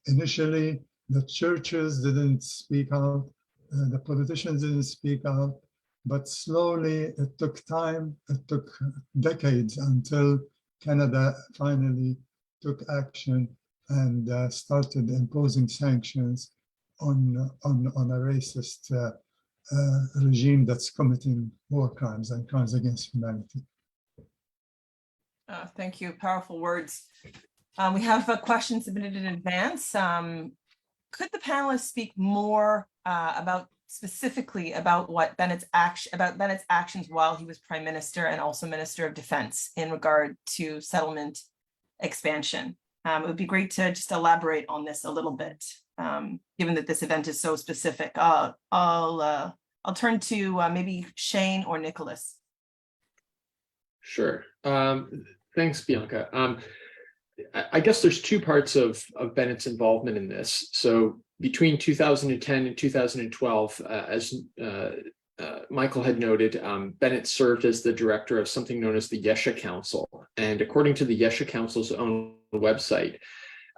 Initially, the churches didn't speak out, the politicians didn't speak out, but slowly it took time, it took decades until Canada finally took action and started imposing sanctions on a racist regime that's committing war crimes and crimes against humanity. Thank you. Powerful words. We have a question submitted in advance. Could the panelists speak more specifically about what Bennett's actions while he was Prime Minister and also Minister of Defense in regard to settlement expansion? It would be great to just elaborate on this a little bit, given that this event is so specific. I'll turn to maybe Shane or Nicholas. Sure. Thanks, Bianca. I guess there's two parts of Bennett's involvement in this. So between 2010 and 2012, as Michael had noted, Bennett served as the director of something known as the Yesha Council. And according to the Yesha Council's own website,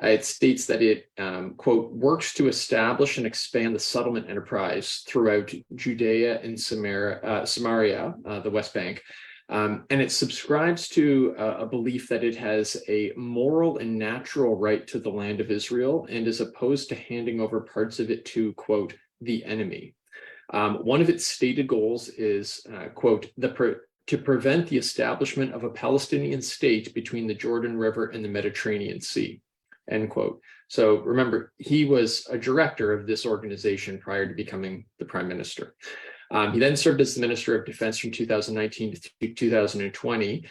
it states that it, quote, works to establish and expand the settlement enterprise throughout Judea and Samaria, the West Bank. And it subscribes to a belief that it has a moral and natural right to the land of Israel and is opposed to handing over parts of it to, quote, the enemy. One of its stated goals is, quote, to prevent the establishment of a Palestinian state between the Jordan River and the Mediterranean Sea, end quote. So remember, he was a director of this organization prior to becoming the prime minister. He then served as the Minister of Defense from 2019 to 2020,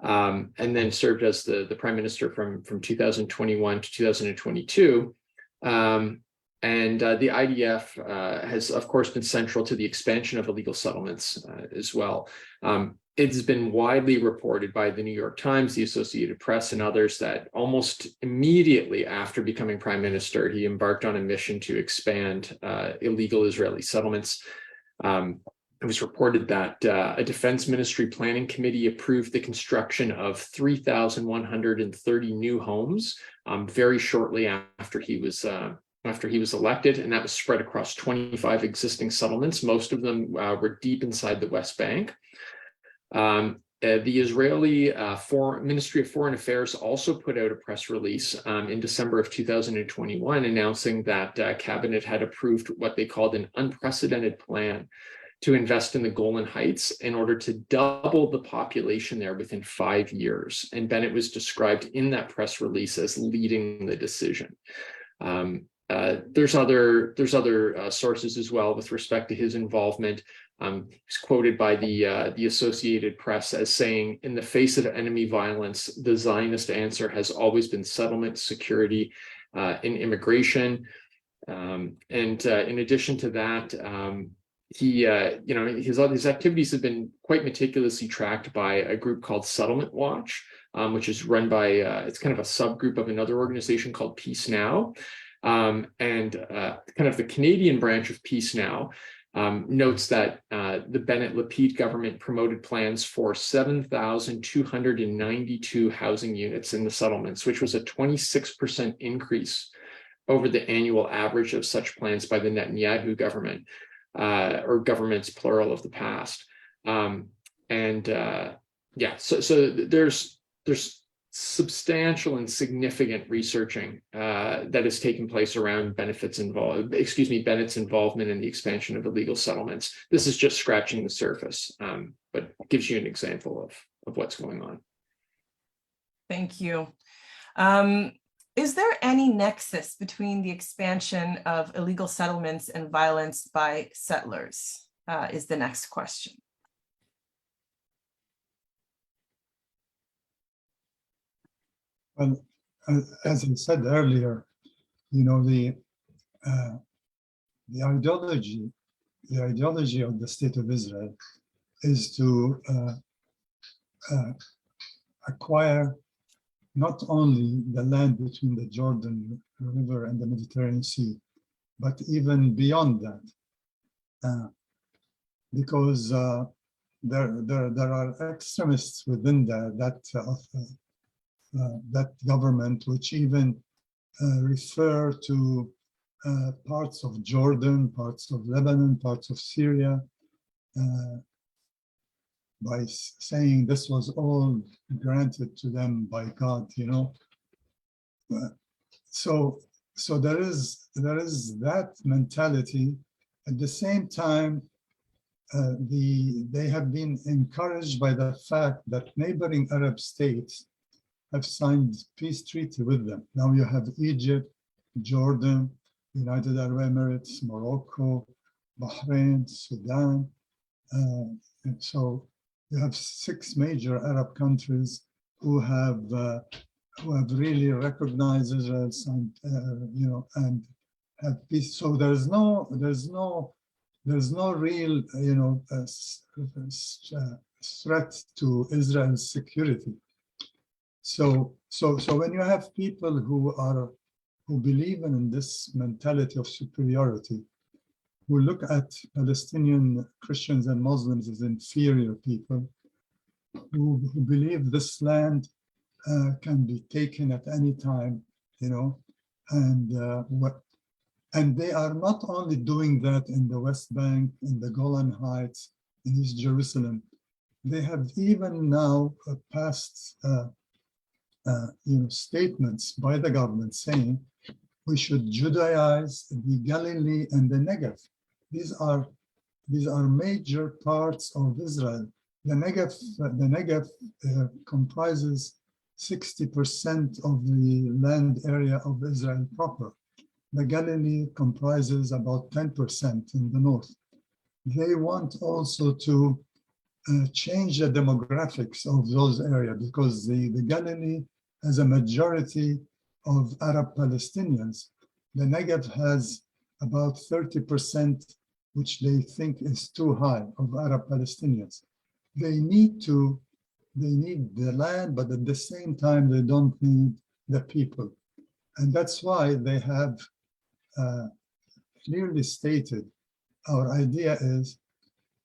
and then served as the Prime Minister from 2021 to 2022. And the IDF has, of course, been central to the expansion of illegal settlements as well. It's been widely reported by the New York Times, the Associated Press, and others that almost immediately after becoming Prime Minister, he embarked on a mission to expand illegal Israeli settlements. It was reported that a Defense Ministry Planning Committee approved the construction of 3,130 new homes very shortly after he was elected, and that was spread across 25 existing settlements. Most of them were deep inside the West Bank. The Israeli Ministry of Foreign Affairs also put out a press release in December of 2021 announcing that Cabinet had approved what they called an unprecedented plan to invest in the Golan Heights in order to double the population there within 5 years. And Bennett was described in that press release as leading the decision. There's other sources as well with respect to his involvement. He's quoted by the Associated Press as saying, in the face of enemy violence, the Zionist answer has always been settlement, security, and immigration. And in addition to that, his activities have been quite meticulously tracked by a group called Settlement Watch, which is run by, it's kind of a subgroup of another organization called Peace Now. And kind of the Canadian branch of Peace Now notes that the Bennett-Lapid government promoted plans for 7,292 housing units in the settlements, which was a 26% increase over the annual average of such plans by the Netanyahu government, or governments plural of the past. So there's substantial and significant researching that has taken place around Bennett's involvement in the expansion of illegal settlements. This is just scratching the surface, but gives you an example of what's going on. Thank you. Is there any nexus between the expansion of illegal settlements and violence by settlers? Is the next question. Well, as I said earlier, you know, the ideology of the State of Israel is to acquire not only the land between the Jordan River and the Mediterranean Sea, but even beyond that, because there are extremists within that government, which even refer to parts of Jordan, parts of Lebanon, parts of Syria, by saying this was all granted to them by God, you know. So there is that mentality. At the same time, they have been encouraged by the fact that neighboring Arab states have signed peace treaty with them. Now you have Egypt, Jordan, United Arab Emirates, Morocco, Bahrain, Sudan, and so you have 6 major Arab countries who have really recognized Israel, you know, and have peace. So there's no real, you know, threat to Israel's security. So when you have people who believe in this mentality of superiority, who look at Palestinian Christians and Muslims as inferior people, who believe this land can be taken at any time, you know, and they are not only doing that in the West Bank, in the Golan Heights, in East Jerusalem. They have even now passed you know, statements by the government saying we should Judaize the Galilee and the Negev. These are major parts of Israel. The Negev comprises 60% of the land area of Israel proper. The Galilee comprises about 10% in the north. They want also to change the demographics of those areas because the Galilee has a majority of Arab Palestinians. The Negev has about 30%, which they think is too high, of Arab Palestinians. They need the land, but at the same time, they don't need the people. And that's why they have clearly stated, our idea is,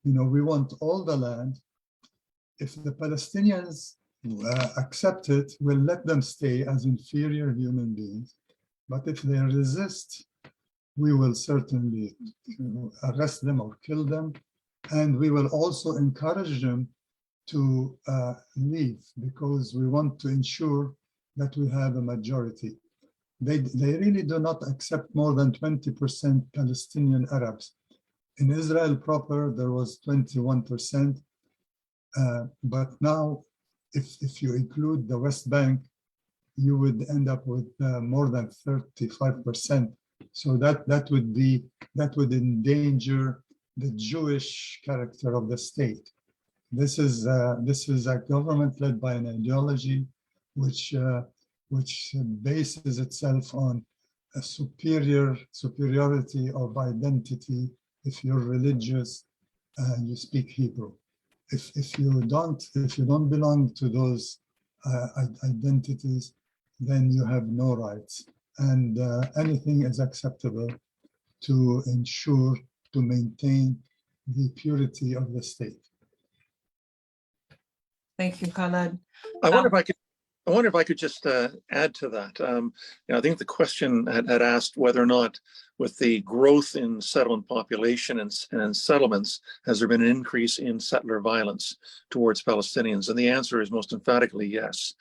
you know, we want all the land. If the Palestinians accept it, we'll let them stay as inferior human beings. But if they resist, we will certainly, you know, arrest them or kill them. And we will also encourage them to leave because we want to ensure that we have a majority. They really do not accept more than 20% Palestinian Arabs. In Israel proper, there was 21%. But now, if you include the West Bank, you would end up with more than 35%. So that would endanger the Jewish character of the state. This is a government led by an ideology which bases itself on a superiority of identity. If you're religious, you speak Hebrew. If you don't belong to those identities, then you have no rights, and anything is acceptable to maintain the purity of the state. Thank you, Khaled. I wonder if I could just add to that. You know, I think the question had asked whether or not, with the growth in settlement population and settlements, has there been an increase in settler violence towards Palestinians? And the answer is most emphatically yes.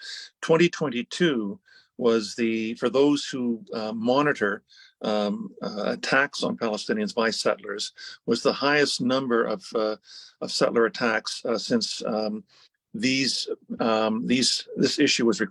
2022 was for those who monitor attacks on Palestinians by settlers, was the highest number of settler attacks since this issue was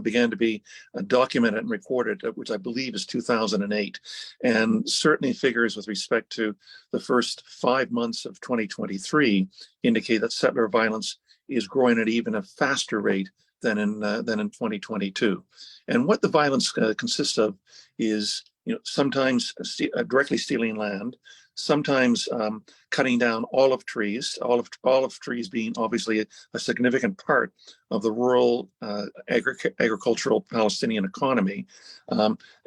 began to be documented and recorded, which I believe is 2008, and certainly figures with respect to the first 5 months of 2023 indicate that settler violence is growing at even a faster rate than in 2022. And what the violence consists of is, sometimes directly stealing land, sometimes cutting down olive trees, olive trees being obviously a significant part of the rural agricultural Palestinian economy.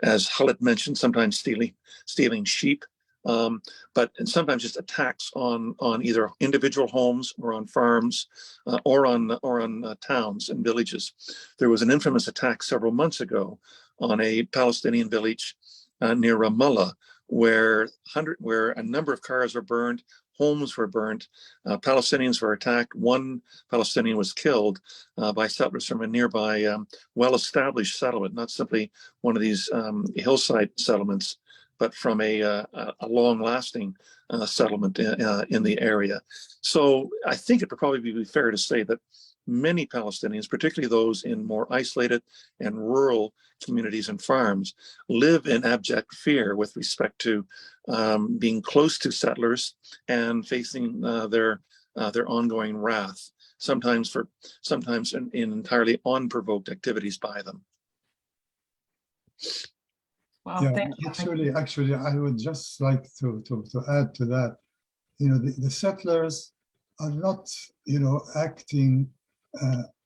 As Khaled mentioned, sometimes stealing sheep, but sometimes just attacks on either individual homes or on farms or on towns and villages. There was an infamous attack several months ago on a Palestinian village near Ramallah, where a number of cars were burned, homes were burned, Palestinians were attacked. One Palestinian was killed by settlers from a nearby well-established settlement, not simply one of these hillside settlements, but from a long-lasting settlement in the area. So I think it would probably be fair to say that many Palestinians, particularly those in more isolated and rural communities and farms, live in abject fear with respect to being close to settlers and facing their ongoing wrath, sometimes in entirely unprovoked activities by them. Well, Yeah, thank you. actually, I would just like to add to that. The settlers are not, acting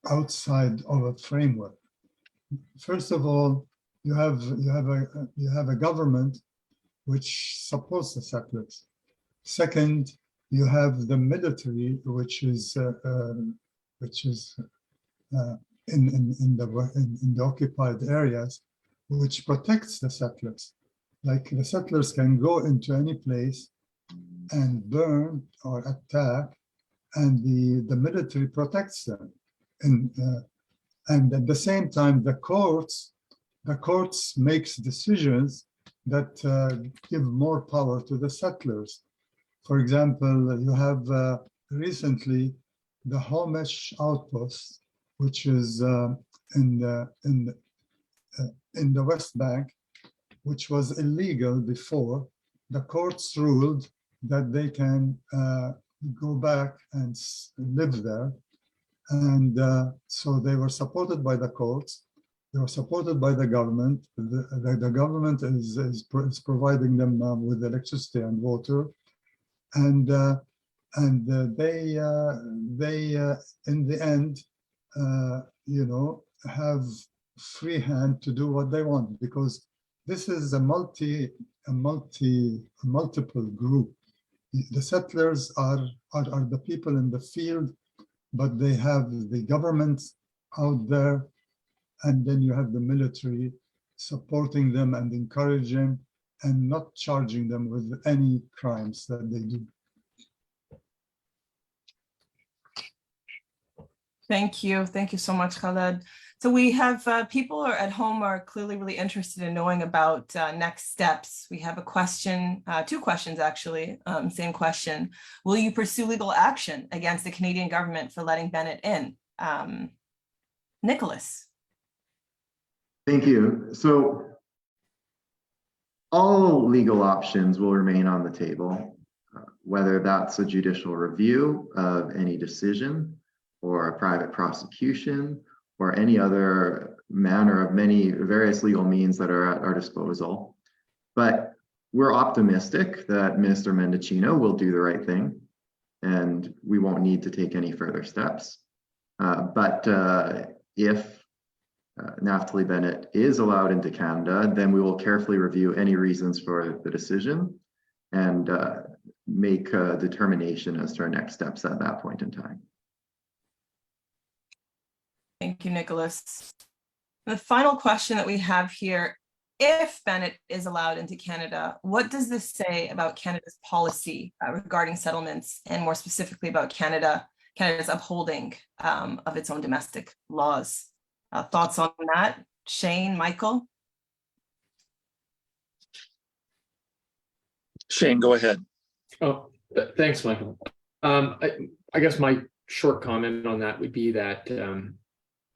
outside of a framework. First of all, you have a government which supports the settlers. Second, you have the military, which is in the occupied areas, which protects the settlers. Like the settlers can go into any place and burn or attack, and the military protects them. And at the same time, the courts makes decisions that give more power to the settlers. For example, you have recently the Homesh outpost, which is in the West Bank, which was illegal before. The courts ruled that they can go back and live there. And so they were supported by the courts. They were supported by the government. The government is providing them with electricity and water. And they in the end, have free hand to do what they want, because this is a multiple group. The settlers are the people in the field, but they have the government out there, and then you have the military supporting them and encouraging and not charging them with any crimes that they do. Thank you. Thank you so much, Khaled. So we have people at home are clearly really interested in knowing about next steps. We have a question, two questions actually, same question. Will you pursue legal action against the Canadian government for letting Bennett in? Nicholas. Thank you. So all legal options will remain on the table, whether that's a judicial review of any decision or a private prosecution or any other manner of many various legal means that are at our disposal. But we're optimistic that Minister Mendicino will do the right thing and we won't need to take any further steps. But if Naftali Bennett is allowed into Canada, then we will carefully review any reasons for the decision and make a determination as to our next steps at that point in time. Thank you, Nicholas. The final question that we have here, if Bennett is allowed into Canada, what does this say about Canada's policy regarding settlements, and more specifically about Canada's upholding of its own domestic laws? Thoughts on that? Shane, Michael? Shane, go ahead. Oh, thanks, Michael. I guess my short comment on that would be that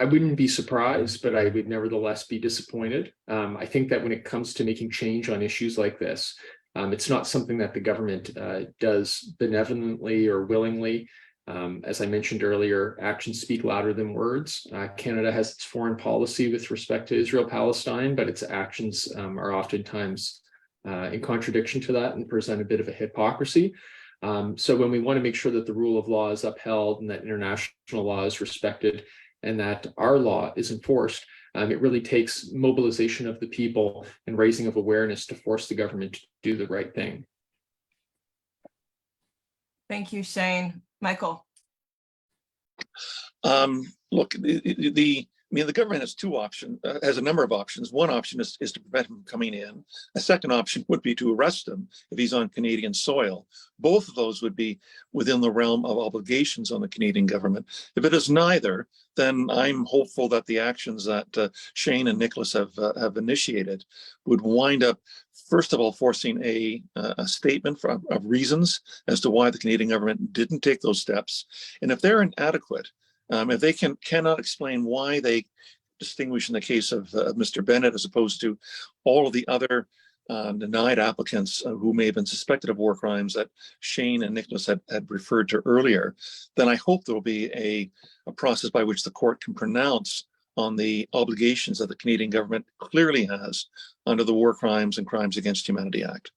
I wouldn't be surprised, but I would nevertheless be disappointed. I think that when it comes to making change on issues like this, it's not something that the government does benevolently or willingly. As I mentioned earlier, actions speak louder than words. Canada has its foreign policy with respect to Israel-Palestine, but its actions are oftentimes in contradiction to that and present a bit of a hypocrisy. So when we want to make sure that the rule of law is upheld and that international law is respected and that our law is enforced, it really takes mobilization of the people and raising of awareness to force the government to do the right thing. Thank you, Shane. Michael. Look, the government has two options, has a number of options. One option is to prevent him from coming in. A second option would be to arrest him if he's on Canadian soil. Both of those would be within the realm of obligations on the Canadian government. If it is neither, then I'm hopeful that the actions that Shane and Nicholas have initiated would wind up, first of all, forcing a statement of reasons as to why the Canadian government didn't take those steps. And if they're inadequate, if they cannot explain why they distinguish in the case of Mr. Bennett as opposed to all of the other denied applicants who may have been suspected of war crimes that Shane and Nicholas had referred to earlier, then I hope there will be a process by which the court can pronounce on the obligations that the Canadian government clearly has under the War Crimes and Crimes Against Humanity Act.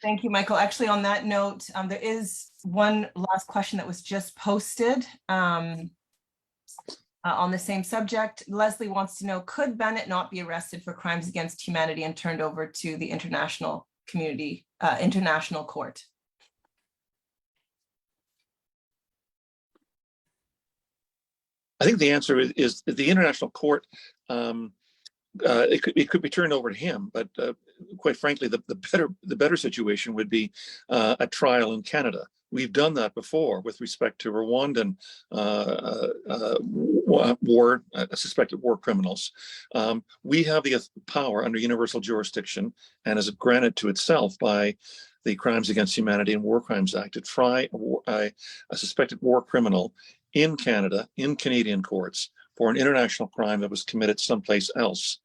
Thank you, Michael. Actually, on that note, there is one last question that was just posted on the same subject. Leslie wants to know, could Bennett not be arrested for crimes against humanity and turned over to the international community, international court? I think the answer is the international court. It could be turned over to him, but quite frankly, the better situation would be a trial in Canada. We've done that before with respect to Rwandan suspected war criminals. We have the power under universal jurisdiction, and is granted to itself by the Crimes Against Humanity and War Crimes Act, to try a suspected war criminal in Canada, in Canadian courts, for an international crime that was committed someplace else.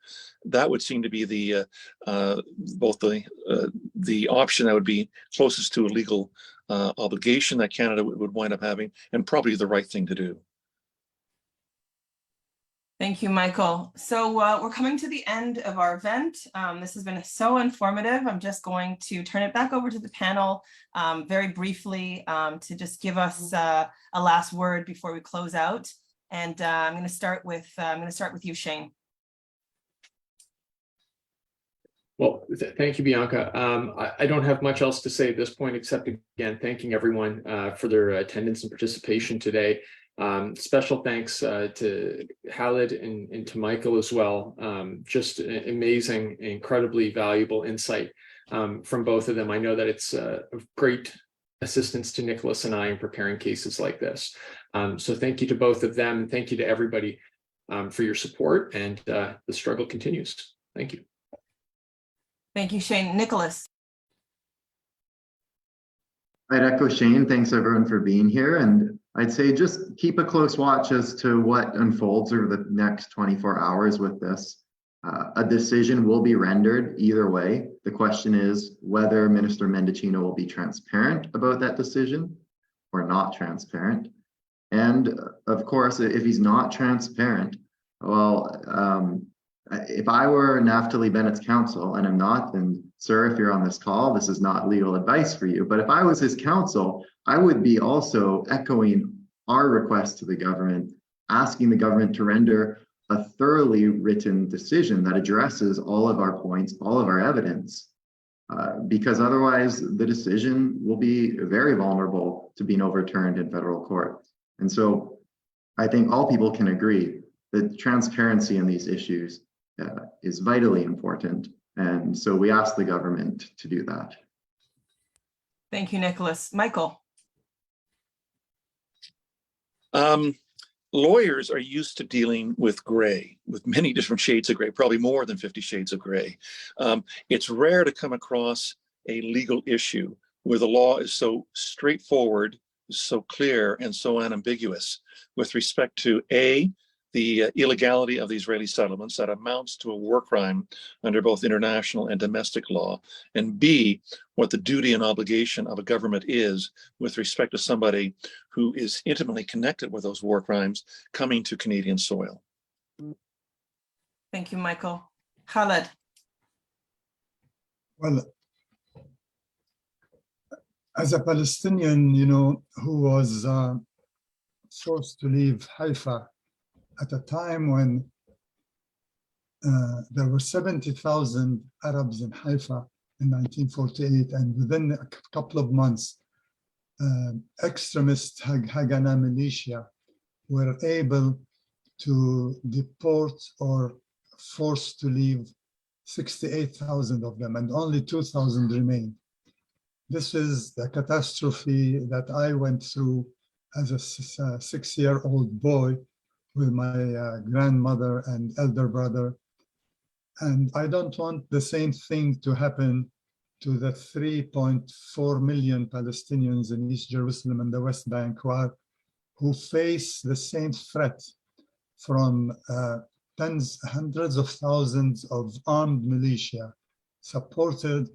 That would seem to be the both the option that would be closest to a legal obligation that Canada would wind up having, and probably the right thing to do. Thank you, Michael. So we're coming to the end of our event. This has been so informative. I'm just going to turn it back over to the panel very briefly to just give us a last word before we close out. And I'm going to start with you, Shane. Well, thank you, Bianca. I don't have much else to say at this point, except again, thanking everyone for their attendance and participation today. Special thanks to Khaled and to Michael as well. Just amazing, incredibly valuable insight from both of them. I know that it's of great assistance to Nicholas and I in preparing cases like this. So thank you to both of them. Thank you to everybody for your support, and the struggle continues. Thank you. Thank you, Shane. Nicholas. I'd echo Shane. Thanks everyone for being here. And I'd say just keep a close watch as to what unfolds over the next 24 hours with this. A decision will be rendered either way. The question is whether Minister Mendicino will be transparent about that decision or not transparent. And of course, if he's not transparent, well, if I were Naftali Bennett's counsel, and I'm not, and sir, if you're on this call, this is not legal advice for you, but if I was his counsel, I would be also echoing our request to the government, asking the government to render a thoroughly written decision that addresses all of our points, all of our evidence, because otherwise the decision will be very vulnerable to being overturned in federal court. And so I think all people can agree that transparency in these issues is vitally important. And so we ask the government to do that. Thank you, Nicholas. Michael. Lawyers are used to dealing with gray, with many different shades of gray, probably more than 50 shades of gray. It's rare to come across a legal issue where the law is so straightforward, so clear, and so unambiguous with respect to A, the illegality of the Israeli settlements that amounts to a war crime under both international and domestic law, and B, what the duty and obligation of a government is with respect to somebody who is intimately connected with those war crimes coming to Canadian soil. Thank you, Michael. Khaled. Well, as a Palestinian, who was forced to leave Haifa at a time when there were 70,000 Arabs in Haifa in 1948, and within a couple of months, extremist Haganah militia were able to deport or force to leave 68,000 of them, and only 2,000 remained. This is the catastrophe that I went through as a 6-year-old boy with my grandmother and elder brother. And I don't want the same thing to happen to the 3.4 million Palestinians in East Jerusalem and the West Bank who face the same threat from hundreds of thousands of armed militia supported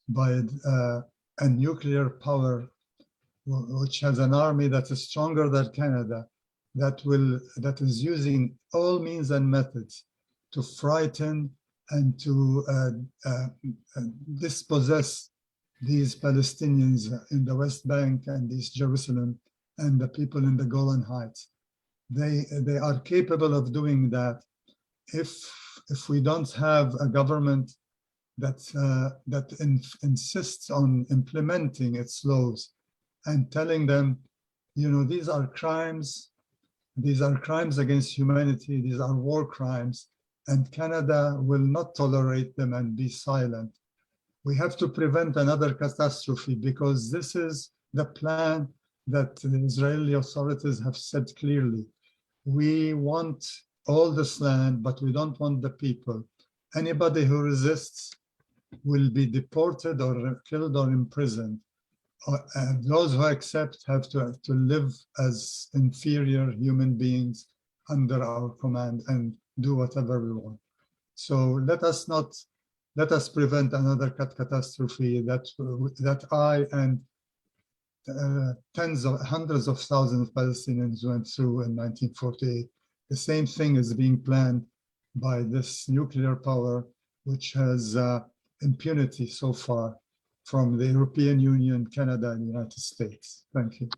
by a nuclear power which has an army that is stronger than Canada, that is using all means and methods to frighten and to dispossess these Palestinians in the West Bank and East Jerusalem and the people in the Golan Heights. They are capable of doing that if we don't have a government that insists on implementing its laws and telling them, these are crimes against humanity, these are war crimes, and Canada will not tolerate them and be silent. We have to prevent another catastrophe, because this is the plan that the Israeli authorities have said clearly. We want all this land, but we don't want the people. Anybody who resists will be deported or killed or imprisoned. And those who accept have to live as inferior human beings under our command and do whatever we want. So let us prevent another catastrophe that I and hundreds of thousands of Palestinians went through in 1948. The same thing is being planned by this nuclear power, which has impunity so far from the European Union, Canada, and the United States. Thank you.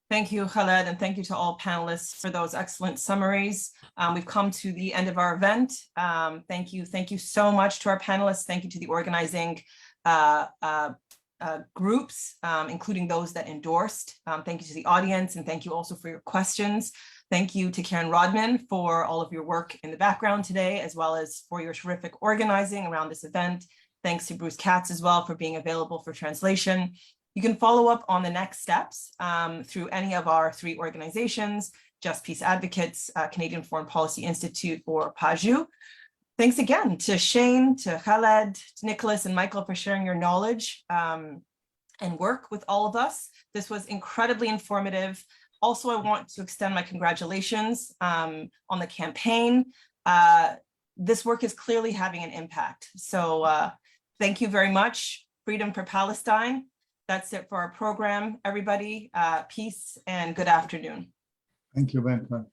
Thank you, Khaled, and thank you to all panelists for those excellent summaries. We've come to the end of our event. Thank you so much to our panelists. Thank you to the organizing groups, including those that endorsed. Thank you to the audience, and thank you also for your questions. Thank you to Karen Rodman for all of your work in the background today, as well as for your terrific organizing around this event. Thanks to Bruce Katz as well for being available for translation. You can follow up on the next steps through any of our 3 organizations, Just Peace Advocates, Canadian Foreign Policy Institute, or PAJU. Thanks again to Shane, to Khaled, to Nicholas, and Michael for sharing your knowledge and work with all of us. This was incredibly informative. Also, I want to extend my congratulations on the campaign. This work is clearly having an impact. So thank you very much. Freedom for Palestine. That's it for our program, everybody. Peace and good afternoon. Thank you very much.